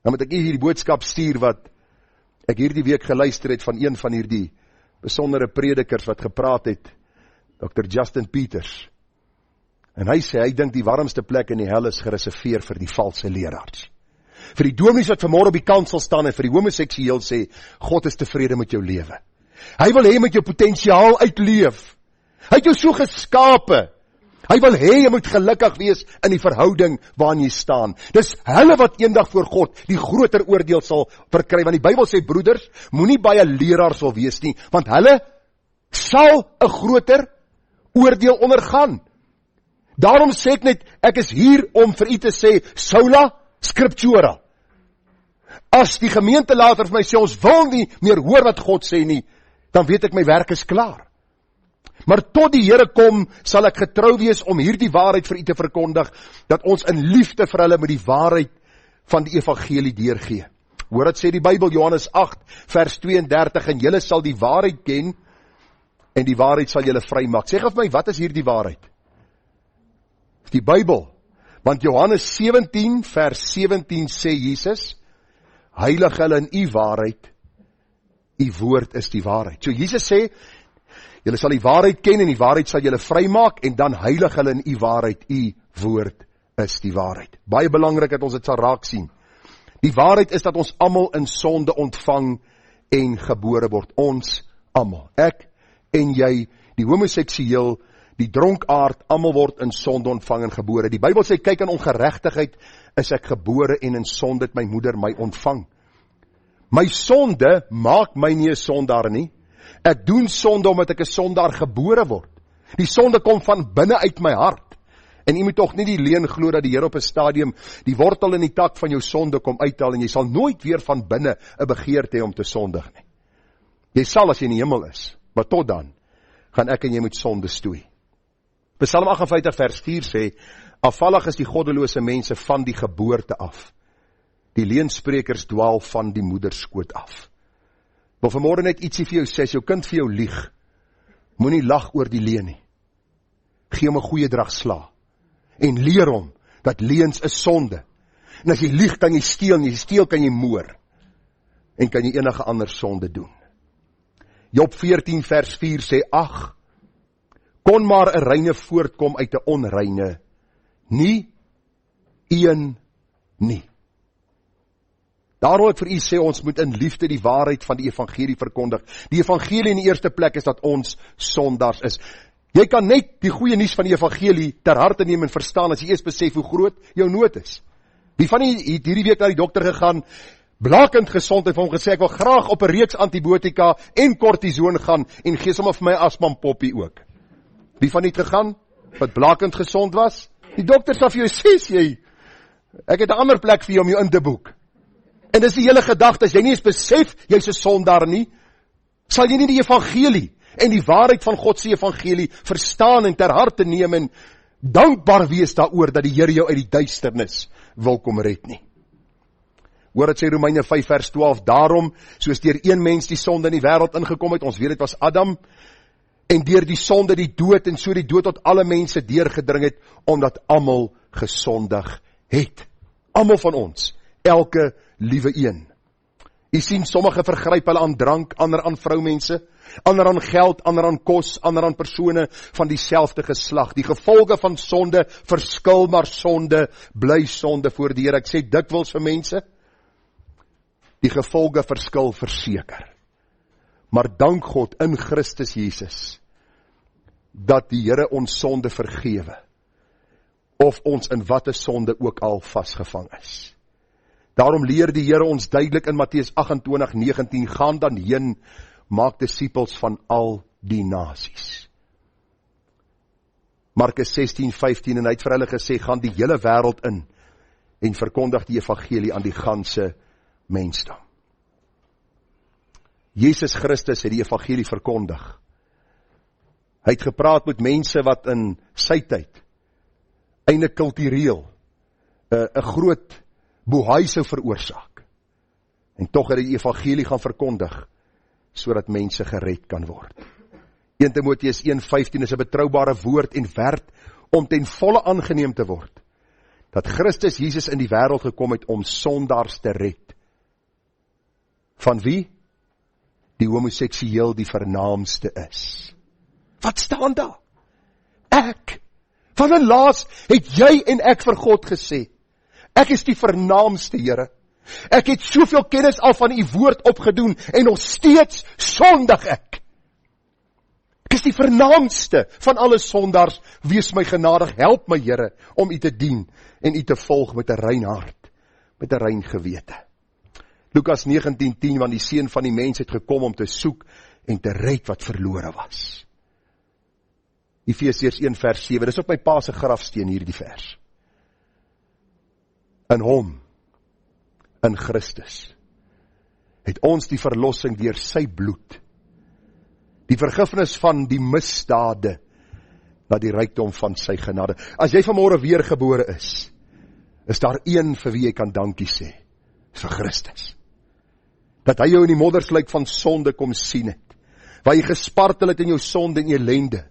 Dan moet ek hierdie boodskap stuur wat ek hierdie week geluister het van een van hierdie besondere predikers wat gepraat het, Dr. Justin Peters. En hy sê, hy dink die warmste plek in die hel is gereserveer vir die valse leraars. Vir die dominees wat vanmôre op die kant sal staan en vir die homoseksueel sê, God is tevrede met jou lewe. Hy wil hê met jou potensiaal uitleef. Hy het jou so geskape. Hy wil hê jy moet gelukkig wees in die verhouding waarin jy staan. Dis hulle wat eendag voor God die groter oordeel sal verkry. Want die Bybel sê, broeders, moenie baie leraars wil wees nie, want hulle sal 'n groter oordeel ondergaan. Daarom sê ek net, ek is hier om vir u te sê, sola scriptura. As die gemeente later vir my sê, ons wil nie meer hoor wat God sê nie, dan weet ek my werk is klaar. Maar tot die Here kom, sal ek getrou wees om hierdie waarheid vir u te verkondig, dat ons in liefde vir hulle met die waarheid van die evangelie deurgee. Hoor wat sê die Bybel, Johannes 8, vers 32, en julle sal die waarheid ken, en die waarheid sal julle vrymaak. Sê vir my, wat is hierdie waarheid? Die Bybel. Want Johannes 17, vers 17 sê Jesus, heilig hulle in u waarheid, u woord is die waarheid. So Jesus sê, julle sal die waarheid ken en die waarheid sal julle vrymaak, en dan heilig hulle in u waarheid, u woord is die waarheid. Baie belangrik dat ons dit sal raak sien. Die waarheid is dat ons almal in sonde ontvang en gebore word. Ons almal. Ek en jy, die homoseksueel, die dronkaard, almal word in sonde ontvang en gebore. Die Bybel sê, kyk aan ongeregtigheid, is ek gebore en in sonde het my moeder my ontvang. My sonde maak my nie 'n sondaar nie. Ek doen sonde omdat ek 'n sondaar gebore word. Die sonde kom van binne uit my hart. En jy moet tog nie die leuen glo dat die Here op 'n stadium die wortel in die tak van jou sonde kom uithaal en jy sal nooit weer van binne 'n begeerte hê om te sondig nie. Jy sal as jy in die hemel is, maar tot dan gaan ek en jy met sonde stoei. Psalm 58 vers 4 sê, afvallig is die goddelose mense van die geboorte af. Die leuensprekers dwaal van die moederskoot af. Wil vanmôre net ietsie vir jou sê, as jou kind vir jou lieg, moenie lag oor die leuen nie. Gee hom 'n goeie dragsla en leer hom dat leuns is sonde. En as jy lieg, kan jy steel, en as jy steel kan jy moor en kan jy enige ander sonde doen. Job 14 vers 4 sê, ag, kon maar 'n reine voortkom uit 'n onreine, nie een nie. Daarom ek vir u sê, ons moet in liefde die waarheid van die evangelie verkondig. Die evangelie in die eerste plek is dat ons sondaars is. Jy kan net die goeie nuus van die evangelie ter harte neem en verstaan as jy eers besef hoe groot jou nood is. Wie van u het hierdie week na die dokter gegaan, blakend gesond, en vir hom gesê, ek wil graag op 'n reeks antibiotika en kortison gaan, en gee sommer vir my asma poppie ook. Wie van u het gegaan, wat blakend gesond was? Die dokter sal vir jou sê, jy, ek het 'n ander plek vir jou om jou in te boek. En dis die hele gedagte, as jy nie eens besef, jy's 'n sondaar nie, sal jy nie die evangelie en die waarheid van God se evangelie verstaan en ter harte neem en dankbaar wees daaroor dat die Here jou uit die duisternis wil kom red nie. Hoor dit sê Romeine 5 vers 12, daarom, soos deur een mens die sonde in die wêreld ingekom het, ons weet dit was Adam, en deur die sonde die dood, en so die dood tot alle mense deurgedring het, omdat almal gesondig het. Almal van ons, elke liewe een. Jy sien, sommige vergryp hulle aan drank, ander aan vroumense, ander aan geld, ander aan kos, ander aan persone van dieselfde geslag. Die gevolge van sonde verskil, maar sonde bly sonde voor die Here. Ek sê dikwels vir mense, die gevolge verskil verseker. Maar dank God in Christus Jesus, dat die Here ons sonde vergewe, of ons in watte sonde ook al vasgevang is. Daarom leer die Here ons duidelik in Matteus 28:19, gaan dan heen, maak disippels van al die nasies. Markus 16:15, en hy het vir hulle gesê, gaan die hele wêreld in, en verkondig die evangelie aan die ganse mensdom. Jesus Christus het die evangelie verkondig. Hy het gepraat met mense wat in sy tyd, eintlik kultureel, 'n groot bohaai sou veroorsaak. En tog het hy die evangelie gaan verkondig, sodat mense gered kan word. 1 Timoteus 1:15 is 'n betroubare woord en werd om ten volle aangeneem te word, dat Christus Jesus in die wêreld gekom het om sondaars te red. Van wie? Die homoseksueel die vernaamste is. Wat staan daar? Ek. Van en laas het jy en ek vir God gesê, ek is die vernaamste, Here. Ek het soveel kennis al van u woord opgedoen en nog steeds sondig ek. Ek is die vernaamste van alle sondaars, wees my genadig, help my Here om u te dien en u te volg met 'n rein hart, met 'n rein gewete. Lukas 19:10, want die seun van die mens het gekom om te soek en te red wat verlore was. Efesiërs 1:7, dis op my pa se grafsteen hierdie vers. In hom, in Christus, het ons die verlossing deur sy bloed, die vergifnis van die misdade, na die rykdom van sy genade. As jy vanmôre weergebore is daar een vir wie jy kan dankie sê, vir Christus. Dat hy jou in die moddersluik van sonde kom sien het, waar jy gespartel het in jou sonde en ellende,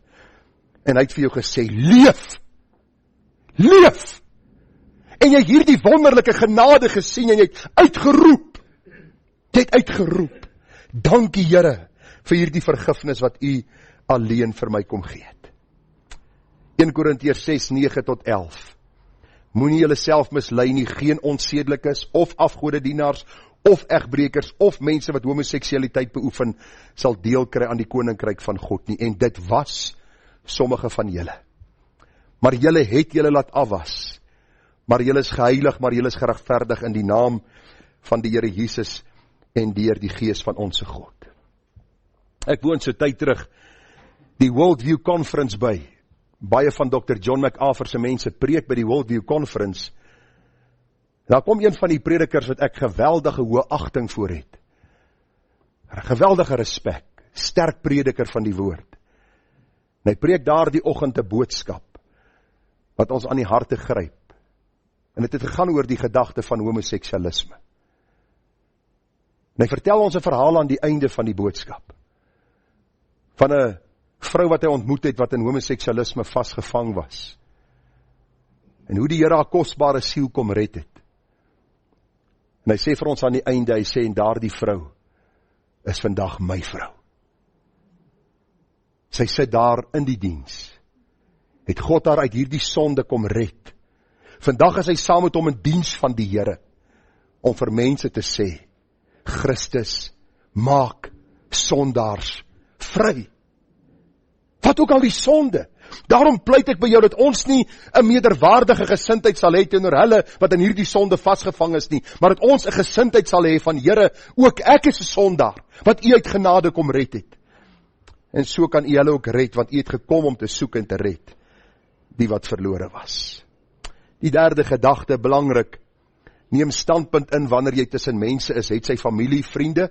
en hy het vir jou gesê, leef, leef, en jy het hierdie wonderlike genade gesien, en jy het uitgeroep, dankie Here, vir hierdie vergifnis wat u alleen vir my kom gee het. 1 Korintiërs 6:9-11. Moenie julle self mislei nie, geen onsedelikes, of afgodedienaars, of egbrekers, of mense wat homoseksualiteit beoefen, sal deel kry aan die koninkryk van God nie, en dit was sommige van julle. Maar julle het julle laat afwas, maar julle is geheilig, maar julle is geregverdig in die naam van die Here Jesus en deur die Gees van onsse God. Ek woon so tyd terug die Worldview Conference by. Baie van Dr. John MacArthur se mense preek by die Worldview Conference. Daar kom een van die predikers wat ek geweldige hoë agting voor het. Geweldige respek, sterk prediker van die woord. En hy preek daar die oggend 'n boodskap wat ons aan die harte gryp. En dit het gegaan oor die gedagte van homoseksualisme. En hy vertel ons 'n verhaal aan die einde van die boodskap. Van 'n vrou wat hy ontmoet het, wat in homoseksualisme vasgevang was. En hoe die Here haar kosbare siel kom red het. En hy sê vir ons aan die einde, hy sê, en daardie vrou is vandag my vrou. Sy sit daar in die diens. Het God haar uit hierdie sonde kom red. Vandag is hy saam met hom in diens van die Here, om vir mense te sê, Christus maak sondaars vry. Wat ook al die sonde. Daarom pleit ek by jou dat ons nie 'n meerderwaardige gesindheid sal hê teenoor hulle wat in hierdie sonde vasgevang is nie, maar dat ons 'n gesindheid sal hê van Here, ook ek is 'n sondaar, wat u uit genade kom red het. En so kan u hulle ook red, want u het gekom om te soek en te red, die wat verlore was. Die derde gedagte, belangrik, neem standpunt in wanneer jy tussen mense is, het sy familie, vriende,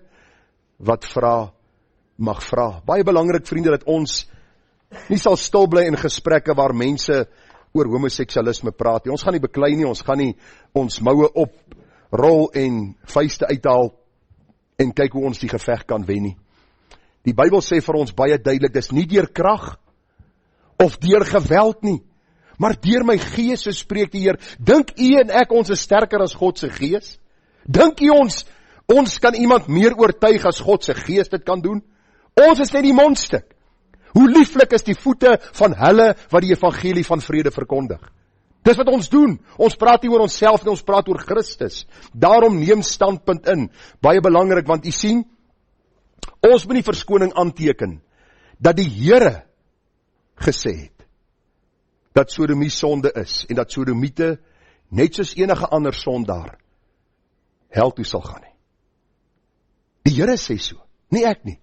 wat vra, mag vra. Baie belangrik, vriende, dat ons nie sal stil bly in gesprekke waar mense oor homoseksualisme praat nie. Ons gaan nie beklei nie, ons gaan nie ons moue oprol en vuiste uithaal en kyk hoe ons die geveg kan wen nie. Die Bybel sê vir ons baie duidelik, dis nie deur krag of deur geweld nie, maar deur my gees, so spreek die Heer. Dink u en ek ons is sterker as God se gees? Dink u ons kan iemand meer oortuig as God se gees dit kan doen? Ons is net die mondstuk. Hoe lieflik is die voete van hulle wat die evangelie van vrede verkondig. Dis wat ons doen. Ons praat nie oor onsself nie, ons praat oor Christus. Daarom neem standpunt in. Baie belangrik, want u sien, ons moet die verskoning aanteken, dat die Here gesê het, dat sodomie sonde is, en dat sodomiete, net soos enige ander sondaar, hel toe sal gaan nie. Die Here sê so, nie ek nie.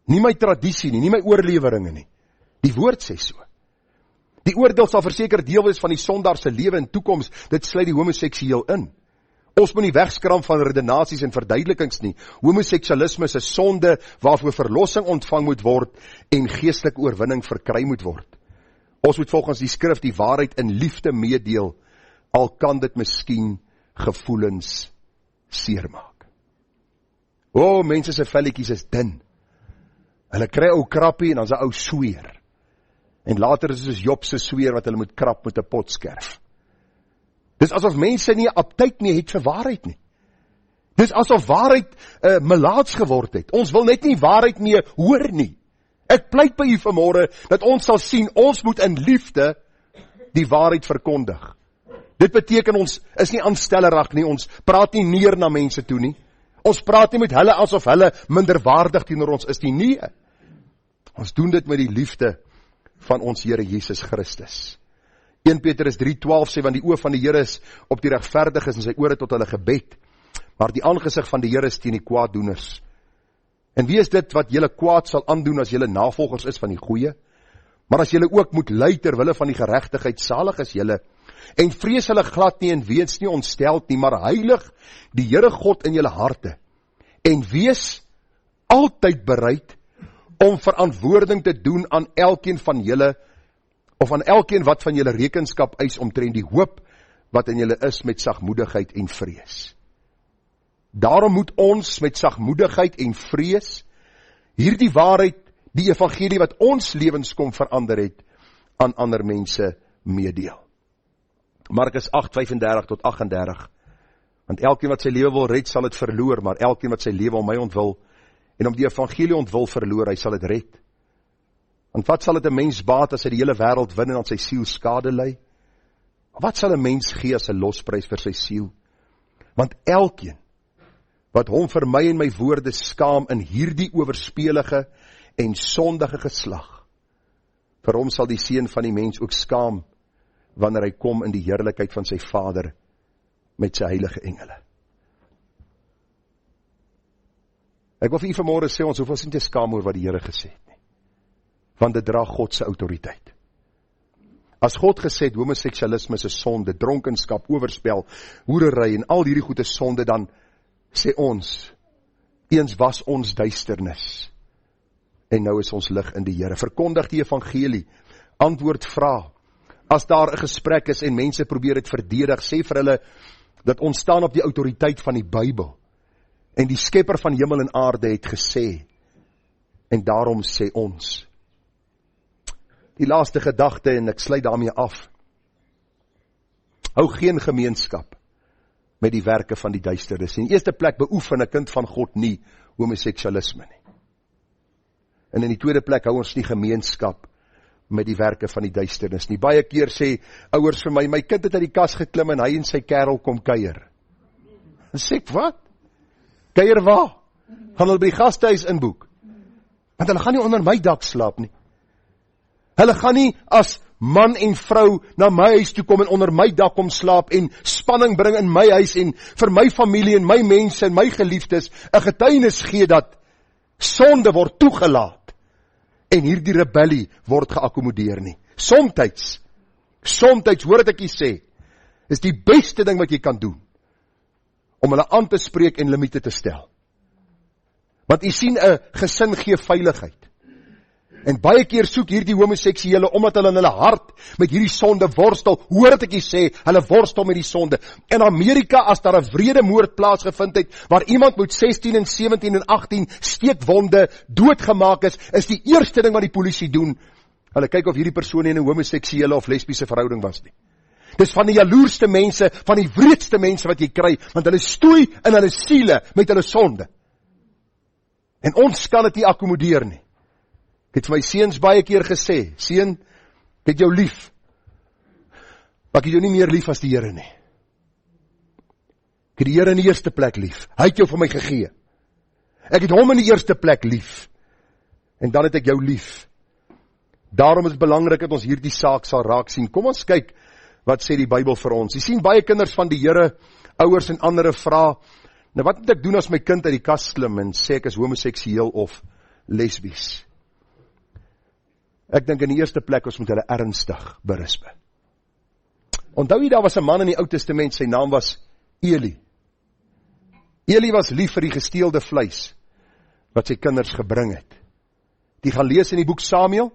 Nie my tradisie nie, nie my oorleweringe nie. Die woord sê so. Die oordeel sal verseker deel wees van die sondaar se lewe en toekoms, dit sluit die homoseksueel in. Ons moet nie wegskram van redenasies en verduidelikings nie. Homoseksualisme is 'n sonde waarvoor verlossing ontvang moet word en geestelike oorwinning verkry moet word. Ons moet volgens die skrif die waarheid in liefde meedeel, al kan dit miskien gevoelens seermaak. Mense se velletjies is dun. Hulle kry ou krappie en dan is 'n ou sweer. En later is dit soos Job se sweer wat hulle moet krap met 'n potskerf. Dis asof mense nie 'n aptyd nie het vir waarheid nie. Dis asof waarheid melaats geword het. Ons wil net nie waarheid meer hoor nie. Ek pleit by u vanmôre dat ons sal sien, ons moet in liefde die waarheid verkondig. Dit beteken ons is nie aanstellerig nie, ons praat nie neer na mense toe nie. Ons praat nie met hulle asof hulle minderwaardig teenoor ons is nie. Nee. Ons doen dit met die liefde van ons Here Jesus Christus. 1 Petrus 3:12 sê, want die oë van die Here is op die regverdiges en sy ore tot hulle gebed, maar die aangesig van die Here is teen die kwaaddoeners. En wie is dit wat julle kwaad sal aandoen as julle navolgers is van die goeie? Maar as julle ook moet ly ter wille van die geregtigheid, salig is julle. En vrees hulle glad nie en wees nie ontsteld nie, maar heilig die Here God in julle harte. En wees altyd bereid om verantwoording te doen aan elkeen van julle, of aan elkeen wat van julle rekenskap eis omtrent die hoop wat in julle is met sagmoedigheid en vrees. Daarom moet ons met sagmoedigheid en vrees hierdie waarheid, die evangelie wat ons lewens kom verander het, aan ander mense meedeel. Markus 8:35 tot 38. Want elkeen wat sy lewe wil red, sal dit verloor, maar elkeen wat sy lewe om my ontwil en om die evangelie ontwil verloor, hy sal dit red. Want wat sal dit 'n mens baat as hy die hele wêreld wen en aan sy siel skade ly? Wat sal 'n mens gee as 'n losprys vir sy siel? Want elkeen wat hom vir my en my woorde skaam in hierdie owerspelige en sondige geslag, vir hom sal die seun van die mens ook skaam wanneer hy kom in die heerlikheid van sy Vader met sy heilige engele. Ek wil vir u vanmôre sê, ons hoef ons nie te skaam oor wat die Here gesê het nie. Want dit dra God se autoriteit. As God gesê het, homoseksualisme is 'n sonde, dronkenskap, oorspel, hoerery en al hierdie goeie sonde, dan sê ons, eens was ons duisternis, en nou is ons lig in die Here. Verkondig die evangelie, antwoord vra. As daar 'n gesprek is en mense probeer dit verdedig, sê vir hulle dat ons staan op die autoriteit van die Bybel. En die skepper van hemel en aarde het gesê, en daarom sê ons. Die laaste gedagte, en ek sluit daarmee af. Hou geen gemeenskap met die werke van die duisternis. In die eerste plek beoefen 'n kind van God nie homoseksualisme nie. En in die tweede plek hou ons nie gemeenskap met die werke van die duisternis nie. Baie keer sê ouers vir my kind het uit die kas geklim en hy en sy kerel kom kuier. En sê ek, wat? Kuier waar? Gaan hulle by die gastehuis inboek? Want hulle gaan nie onder my dak slaap nie. Hulle gaan nie as man en vrou na my huis toe kom en onder my dak kom slaap en spanning bring in my huis en vir my familie en my mense en my geliefdes 'n getuienis gee dat sonde word toegelaat en hierdie rebellie word geakkommodeer nie. Somtyds, hoor wat ek jy sê, is die beste ding wat jy kan doen om hulle aan te spreek en limite te stel. Want jy sien, 'n gesin gee veiligheid. En baie keer soek hierdie homoseksuele, omdat hulle in hulle hart met hierdie sonde worstel, hoor wat ek jy sê, hulle worstel met die sonde. In Amerika, as daar 'n wredemoord plaasgevind het, waar iemand met 16 en 17 en 18 steekwonde doodgemaak is die eerste ding wat die polisie doen, hulle kyk of hierdie persoon in 'n homoseksuele of lesbiese verhouding was nie. Dis van die jaloerste mense, van die wreedste mense wat jy kry, want hulle stoei in hulle siele met hulle sonde. En ons kan dit nie akkommodeer nie. Ek het vir my seuns baie keer gesê, seun, ek het jou lief, maar ek het jou nie meer lief as die Here nie. Ek het die Here in die eerste plek lief. Hy het jou vir my gegee. Ek het hom in die eerste plek lief. En dan het ek jou lief. Daarom is het belangrik dat ons hierdie saak sal raak sien. Kom ons kyk, wat sê die Bybel vir ons? Jy sien baie kinders van die Here, ouers en ander vra, nou wat moet ek doen as my kind uit die kas klim en sê ek is homoseksueel of lesbies? Ek dink in die eerste plek ons moet hulle ernstig berisp. Onthou jy, daar was 'n man in die Ou Testament, sy naam was Eli. Eli was lief vir die gesteelde vleis, wat sy kinders gebring het. Die gaan lees in die boek Samuel,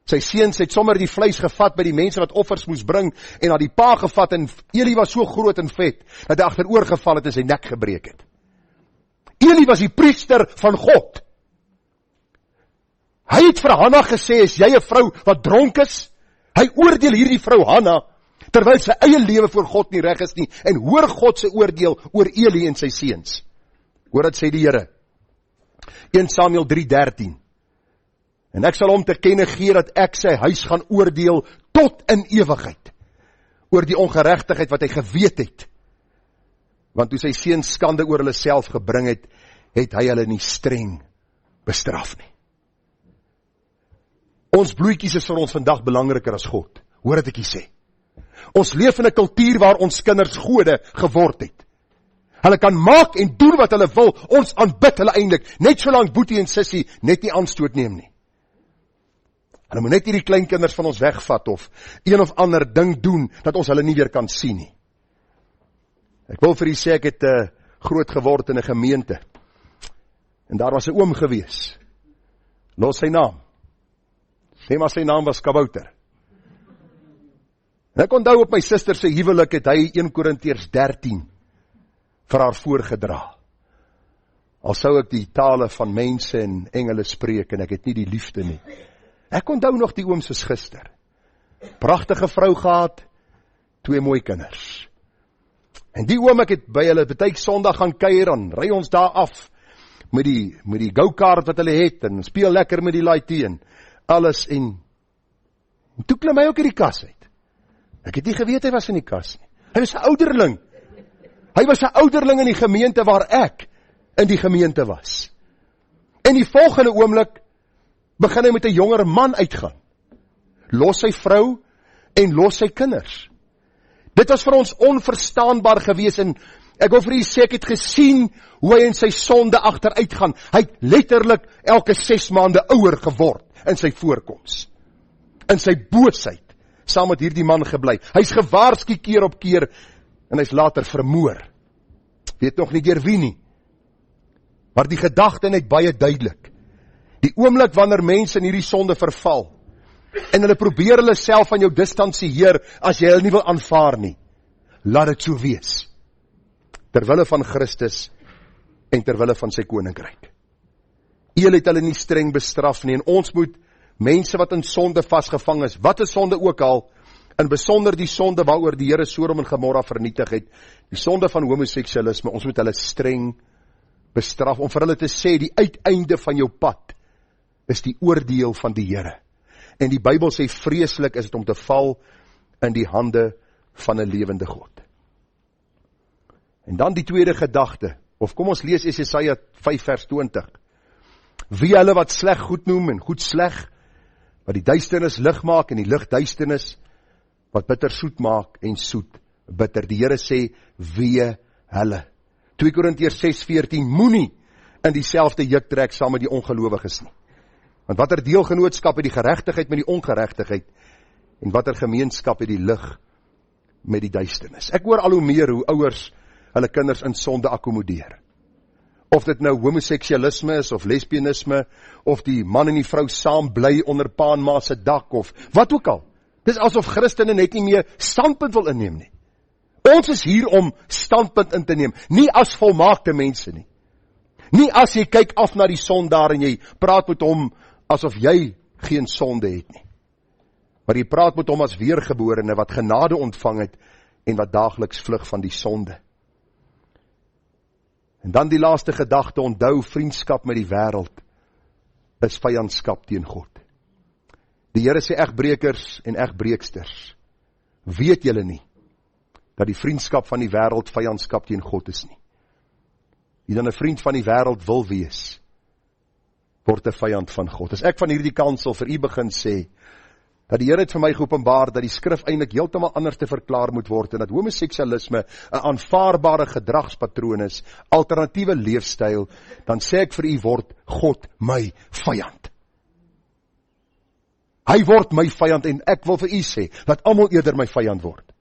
sy seuns het sommer die vleis gevat by die mense wat offers moes bring, en na die pa gevat, en Eli was so groot en vet, dat hy agteroor geval het en sy nek gebreek het. Eli was die priester van God. Hy het vir Hanna gesê, is jy 'n vrou wat dronk is? Hy oordeel hierdie vrou Hanna, terwyl sy eie lewe voor God nie reg is nie, en hoor God se oordeel oor Eli en sy seuns. Hoor wat sê die Here. 1 Samuel 3:13. En ek sal hom te kenne gee dat ek sy huis gaan oordeel tot in ewigheid, oor die ongeregtigheid wat hy geweet het. Want toe sy seuns skande oor hulle self gebring het, het hy hulle nie streng bestraf nie. Ons bloetjies is vir ons vandag belangriker as God. Hoor wat ek hier sê. Ons leef in 'n kultuur waar ons kinders gode geword het. Hulle kan maak en doen wat hulle wil, ons aanbid hulle eintlik, net solank boetie en sissie net nie aanstoot neem nie. Hulle moet net hierdie kleinkinders van ons wegvat, of een of ander ding doen, dat ons hulle nie weer kan sien nie. Ek wil vir u sê, ek het groot geword in 'n gemeente, en daar was 'n oom gewees, los sy naam, sê maar sy naam was Kabouter. En ek onthou op my suster se huwelik het hy 1 Korintiërs 13 vir haar voorgedra. Al sou ek die tale van mense en engele spreek, en ek het nie die liefde nie. Ek onthou nog die oom soos gister. Pragtige vrou gehad, 2 mooi kinders. En die oom, ek het by hulle baie Sondag gaan kuier, en ry ons daar af met die go-kart wat hulle het, en speel lekker met die laaitie en alles, en toe klim hy ook in die kas uit. Ek het nie geweet hy was in die kas nie. Hy was 'n ouderling. Hy was 'n ouderling in die gemeente waar ek in die gemeente was. En die volgende oomblik begin hy met 'n jonger man uitgaan. Los sy vrou en los sy kinders. Dit was vir ons onverstaanbaar gewees, en ek wil vir u sê, ek het gesien hoe hy in sy sonde agteruitgaan. Hy het letterlik elke 6 maande ouer geword in sy voorkoms. In sy boosheid, saam met hierdie man gebly. Hy's gewaarsku keer op keer, en hy's later vermoor. Weet nog nie deur wie nie. Maar die gedagte net baie duidelik. Die oomblik wanneer mense in hierdie sonde verval, en hulle probeer hulle self van jou distansieer, as jy hulle nie wil aanvaar nie, laat dit so wees. Terwille van Christus, en terwille van sy koninkryk. Eel het hulle nie streng bestraf nie, en ons moet mense wat in sonde vasgevang is, wat 'n sonde ook al, in besonder die sonde waaroor die Here Sodom en Gomorra vernietig het, die sonde van homoseksualisme, ons moet hulle streng bestraf, om vir hulle te sê, die uiteinde van jou pad, is die oordeel van die Here. En die Bybel sê, vreeslik is dit om te val in die hande van 'n lewende God. En dan die tweede gedagte, of kom ons lees Jesaja 5 vers 20. Wie hulle wat sleg goed noem en goed sleg, wat die duisternis lig maak en die lig duisternis, wat bitter soet maak en soet bitter. Die Here sê, wee hulle. 2 Korintiërs 6:14, moenie in dieselfde juk trek saam met die ongelowiges nie. Want watter deelgenootskap het die geregtigheid met die ongeregtigheid, en watter gemeenskap het die lig met die duisternis. Ek hoor al hoe meer hoe ouers hulle kinders in sonde akkommodeer. Of dit nou homoseksualisme is, of lesbianisme, of die man en die vrou saam bly onder pa en ma se dak, of wat ook al. Dis asof Christene net nie meer standpunt wil inneem nie. Ons is hier om standpunt in te neem, nie as volmaakte mense nie. Nie as jy kyk af na die sondaar en jy praat met hom asof jy geen sonde het nie. Maar jy praat met hom as weergeborene wat genade ontvang het en wat daagliks vlug van die sonde. En dan die laaste gedagte, onthou, vriendskap met die wêreld is vyandskap teen God. Die Here sê, egbrekers en egbreeksters, weet julle nie dat die vriendskap van die wêreld vyandskap teen God is nie. Wie dan 'n vriend van die wêreld wil wees, word 'n vyand van God. As ek van hierdie kansel vir u begin sê, dat die Here het vir my geopenbaar dat die skrif eintlik heeltemal anders te verklaar moet word, en dat homoseksualisme 'n aanvaarbare gedragspatroon is, alternatiewe leefstyl, dan sê ek vir u, word God my vyand. Hy word my vyand, en ek wil vir u sê, dat almal eerder my vyand word,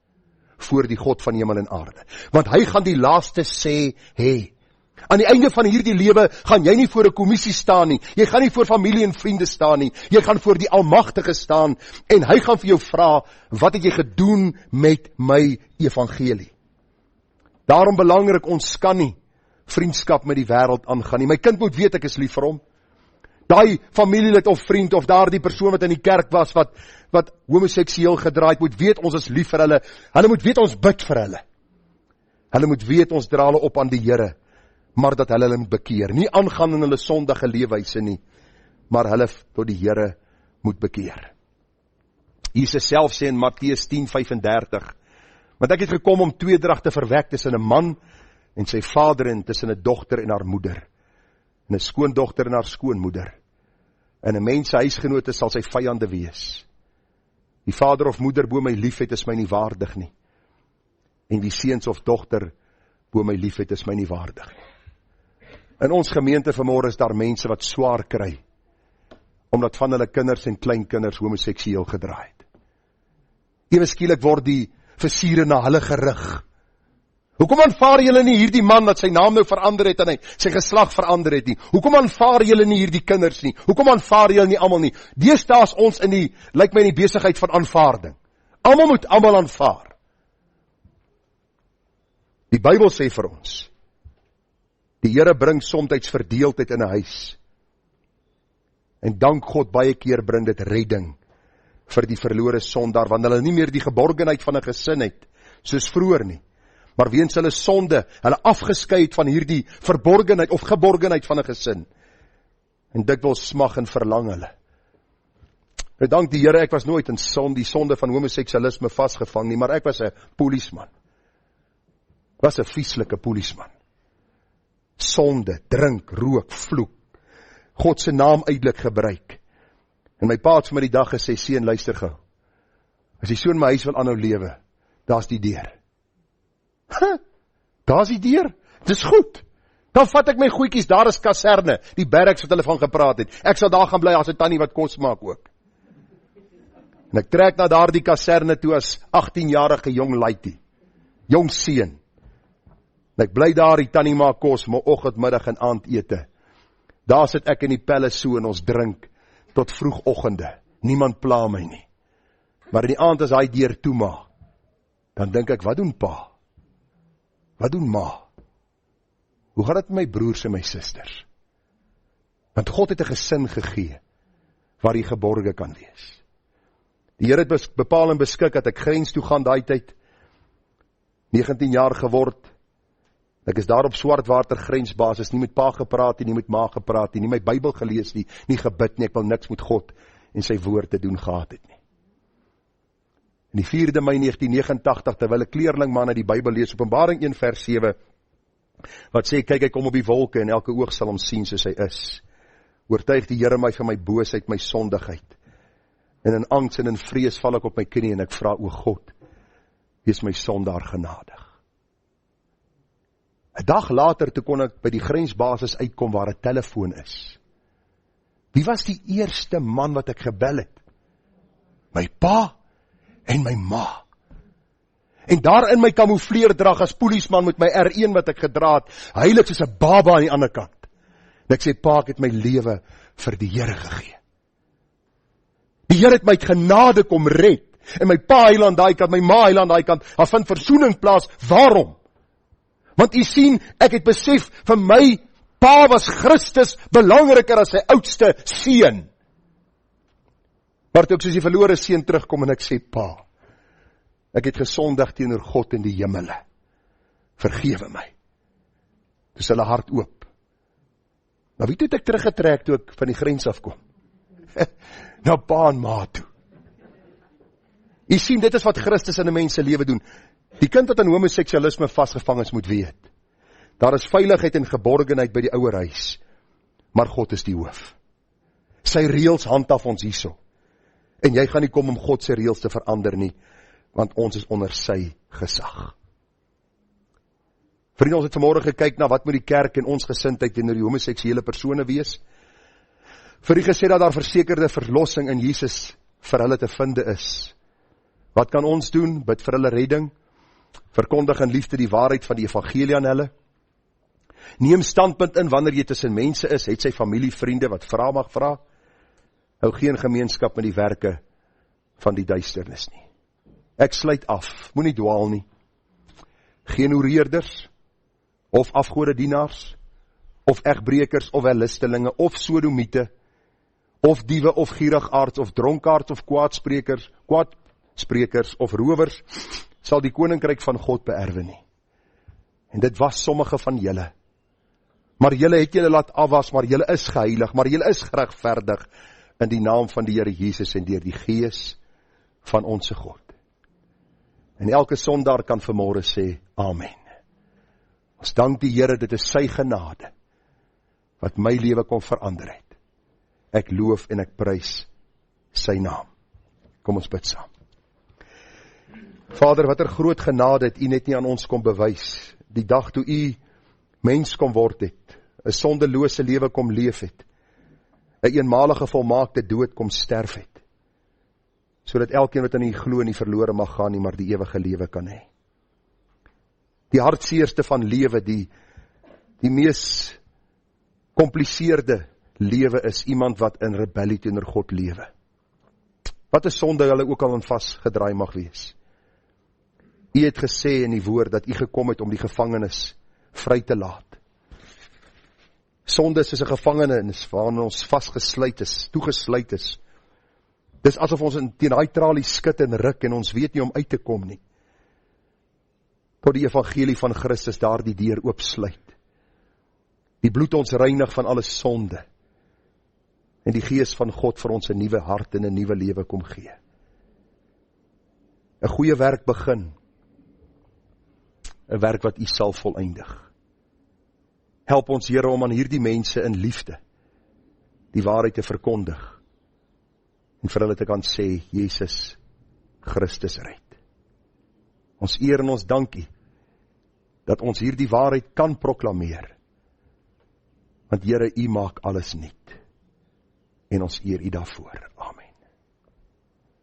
voor die God van hemel en aarde. Want hy gaan die laaste sê hê, Aan die einde van hierdie lewe gaan jy nie voor 'n kommissie staan nie. Jy gaan nie voor familie en vriende staan nie. Jy gaan voor die Almagtige staan en hy gaan vir jou vra, wat het jy gedoen met my evangelie? Daarom belangrik, ons kan nie vriendskap met die wêreld aangaan nie. My kind moet weet ek is lief vir hom. Daai familielid of vriend of daardie persoon wat in die kerk was wat homoseksueel gedraai het, moet weet ons is lief vir hulle. Hulle moet weet ons bid vir hulle. Hulle moet weet ons dra hulle op aan die Here, maar dat hulle moet bekeer. Nie aangaan in hulle sondige leefwyse nie, maar hulle tot die Here moet bekeer. Jesus self sê in Matteus 10:35, want ek het gekom om tweedrag te verwek tussen 'n man en sy vader en tussen 'n dogter en haar moeder, en 'n skoondogter en haar skoonmoeder. En 'n mens se huisgenote sal sy vyande wees. Die vader of moeder bo my liefhet is my nie waardig nie. En die seuns of dogter bo my liefhet is my nie waardig nie. In ons gemeente vanmôre is daar mense wat swaar kry, omdat van hulle kinders en kleinkinders homoseksueel gedraai het. Ewe skielik word die versiere na hulle gerig. Hoekom aanvaar julle nie hierdie man dat sy naam nou verander het en hy sy geslag verander het nie? Hoekom aanvaar julle nie hierdie kinders nie? Hoekom aanvaar julle nie almal nie? Deesdae is ons lyk my in die besigheid van aanvaarding. Almal moet almal aanvaar. Die Bybel sê vir ons, die Here bring soms verdeeldheid in 'n huis. En dank God, baie keer bring dit redding vir die verlore sondaar, want hulle nie meer die geborgenheid van 'n gesin het, soos vroeër nie. Maar weens hulle sonde, hulle afgeskei het van hierdie verborgenheid of geborgenheid van 'n gesin. En dikwels smag en verlang hulle. Nou dank die Here, ek was nooit in die sonde van homoseksualisme vasgevang nie, maar ek was 'n polisman. Ek was 'n vieslike polisman. Sonde, drink, rook, vloek. God se naam uitelik gebruik. En my pa het vir my die dag gesê, seun, luister gou. As jy so in my huis wil aanhou lewe, daar's die deur. Daar's die deur. Dis goed. Dan vat ek my goedjies, daar is kaserne, die barracks wat hulle van gepraat het. Ek sal daar gaan bly as 'n tannie wat kos maak ook. En ek trek na daardie kaserne toe as 18-jarige jong laitie, jong seun. En ek bly daar, die tannie maak kos, oggend, middag en aandete. Daar sit ek in die pelle so en ons drink tot vroegoggende. Niemand pla my nie. Maar in die aand as hy deur toemaak, dan dink ek, wat doen pa? Wat doen ma? Hoe gaan dit met my broers en my susters? Want God het 'n gesin gegee waar jy geborge kan wees. Die Here het bepaal en beskik dat ek grens toe gaan daai tyd. 19 jaar geword. Ek is daar op Swartwater grensbasis, nie met pa gepraat nie met ma gepraat nie my Bybel gelees nie gebid nie, ek wil niks met God en sy woord te doen gehad het nie. In die 4de Mei 1989, terwyl 'n kleerling man uit die Bybel lees, Openbaring 1 vers 7, wat sê, kyk, hy kom op die wolke en elke oog sal hom sien soos hy is. Oortuig die Here my van my boosheid, my sondigheid. En in angs en in vrees val ek op my knie en ek vra, o God, wees my sondaar genadig. 'n dag later, toe kon ek by die grensbasis uitkom waar 'n telefoon is. Wie was die eerste man wat ek gebel het? My pa en my ma. En daar in my kamoufleerdrag as polisman met my R1 wat ek gedra het, heilig soos 'n baba aan die ander kant. En ek sê, pa, ek het my lewe vir die Here gegee. Die Here het my uit genade kom red. En my pa huil aan daai kant, my ma huil aan daai kant. Daar vind versoening plaas. Waarom? Want u sien, ek het besef, vir my pa was Christus belangriker as sy oudste seun. Maar toe ek soos die verlore seun terugkom en ek sê, pa, ek het gesondig teenoor God in die hemele. Vergewe my. Dis hulle hart oop. Maar wie het ek teruggetrek toe ek van die grens afkom? Na pa en ma toe. U sien, dit is wat Christus in 'n mens se lewe doen. Die kind wat aan homoseksualisme vasgevang is, moet weet. Daar is veiligheid en geborgenheid by die ouer huis. Maar God is die hoof. Sy reëls handhaaf ons hierso. En jy gaan nie kom om God se reëls te verander nie, want ons is onder sy gesag. Vriende, ons het vanmôre gekyk na wat moet die kerk en ons gesindheid teenoor die homoseksuele persone wees. Vir die gesê dat daar versekerde verlossing in Jesus vir hulle te vinde is. Wat kan ons doen? Bid vir hulle redding. Verkondig in liefde die waarheid van die evangelie aan hulle. Neem standpunt in wanneer jy tussen mense is, het sy familie, vriende wat vra mag vra. Hou geen gemeenskap met die werke van die duisternis nie. Ek sluit af, moenie dwaal nie. Geen hoereerders, of afgodedienaars, of egbrekers, of wellustelinge, of sodomiete, of diewe, of gierigaards, of dronkaards, of kwaadsprekers, of rowers, sal die koninkryk van God beerwe nie. En dit was sommige van julle. Maar julle het julle laat afwas, maar julle is geheilig, maar julle is geregverdig in die naam van die Here Jesus en deur die Gees van onsse God. En elke sondaar kan vanmôre sê, amen. Ons dank die Here, dit is sy genade, wat my lewe kon verander het. Ek loof en ek prys sy naam. Kom ons bid saam. Vader, wat groot genade het U net nie aan ons kom bewys, die dag toe U mens kom word het, 'n sondelose lewe kom leef het, 'n eenmalige volmaakte dood kom sterf het, sodat elkeen wat in U glo nie verlore mag gaan nie, maar die ewige lewe kan hê. Die hartseerste van lewe, die mees kompliseerde lewe is iemand wat in rebellie teenoor God lewe. Wat 'n sonde hulle ook al in vasgedraai mag wees. U het gesê in die woord dat U gekom het om die gevangenes vry te laat. Sonde is 'n gevangenis waarin ons vasgesluit is, toegesluit is. Dis asof ons teen daai tralie skit en ruk en ons weet nie om uit te kom nie. Tot die evangelie van Christus daar die deur oopsluit. Die bloed ons reinig van alle sonde. En die Gees van God vir ons 'n nuwe hart en 'n nuwe lewe kom gee. 'n Goeie werk begin. 'n Werk wat U sal volëindig. Help ons, Here, om aan hierdie mense in liefde die waarheid te verkondig en vir hulle te kan sê, Jesus Christus red. Ons eer en ons dank U dat ons hierdie waarheid kan proklameer, want Here, U maak alles nuut en ons eer U daarvoor.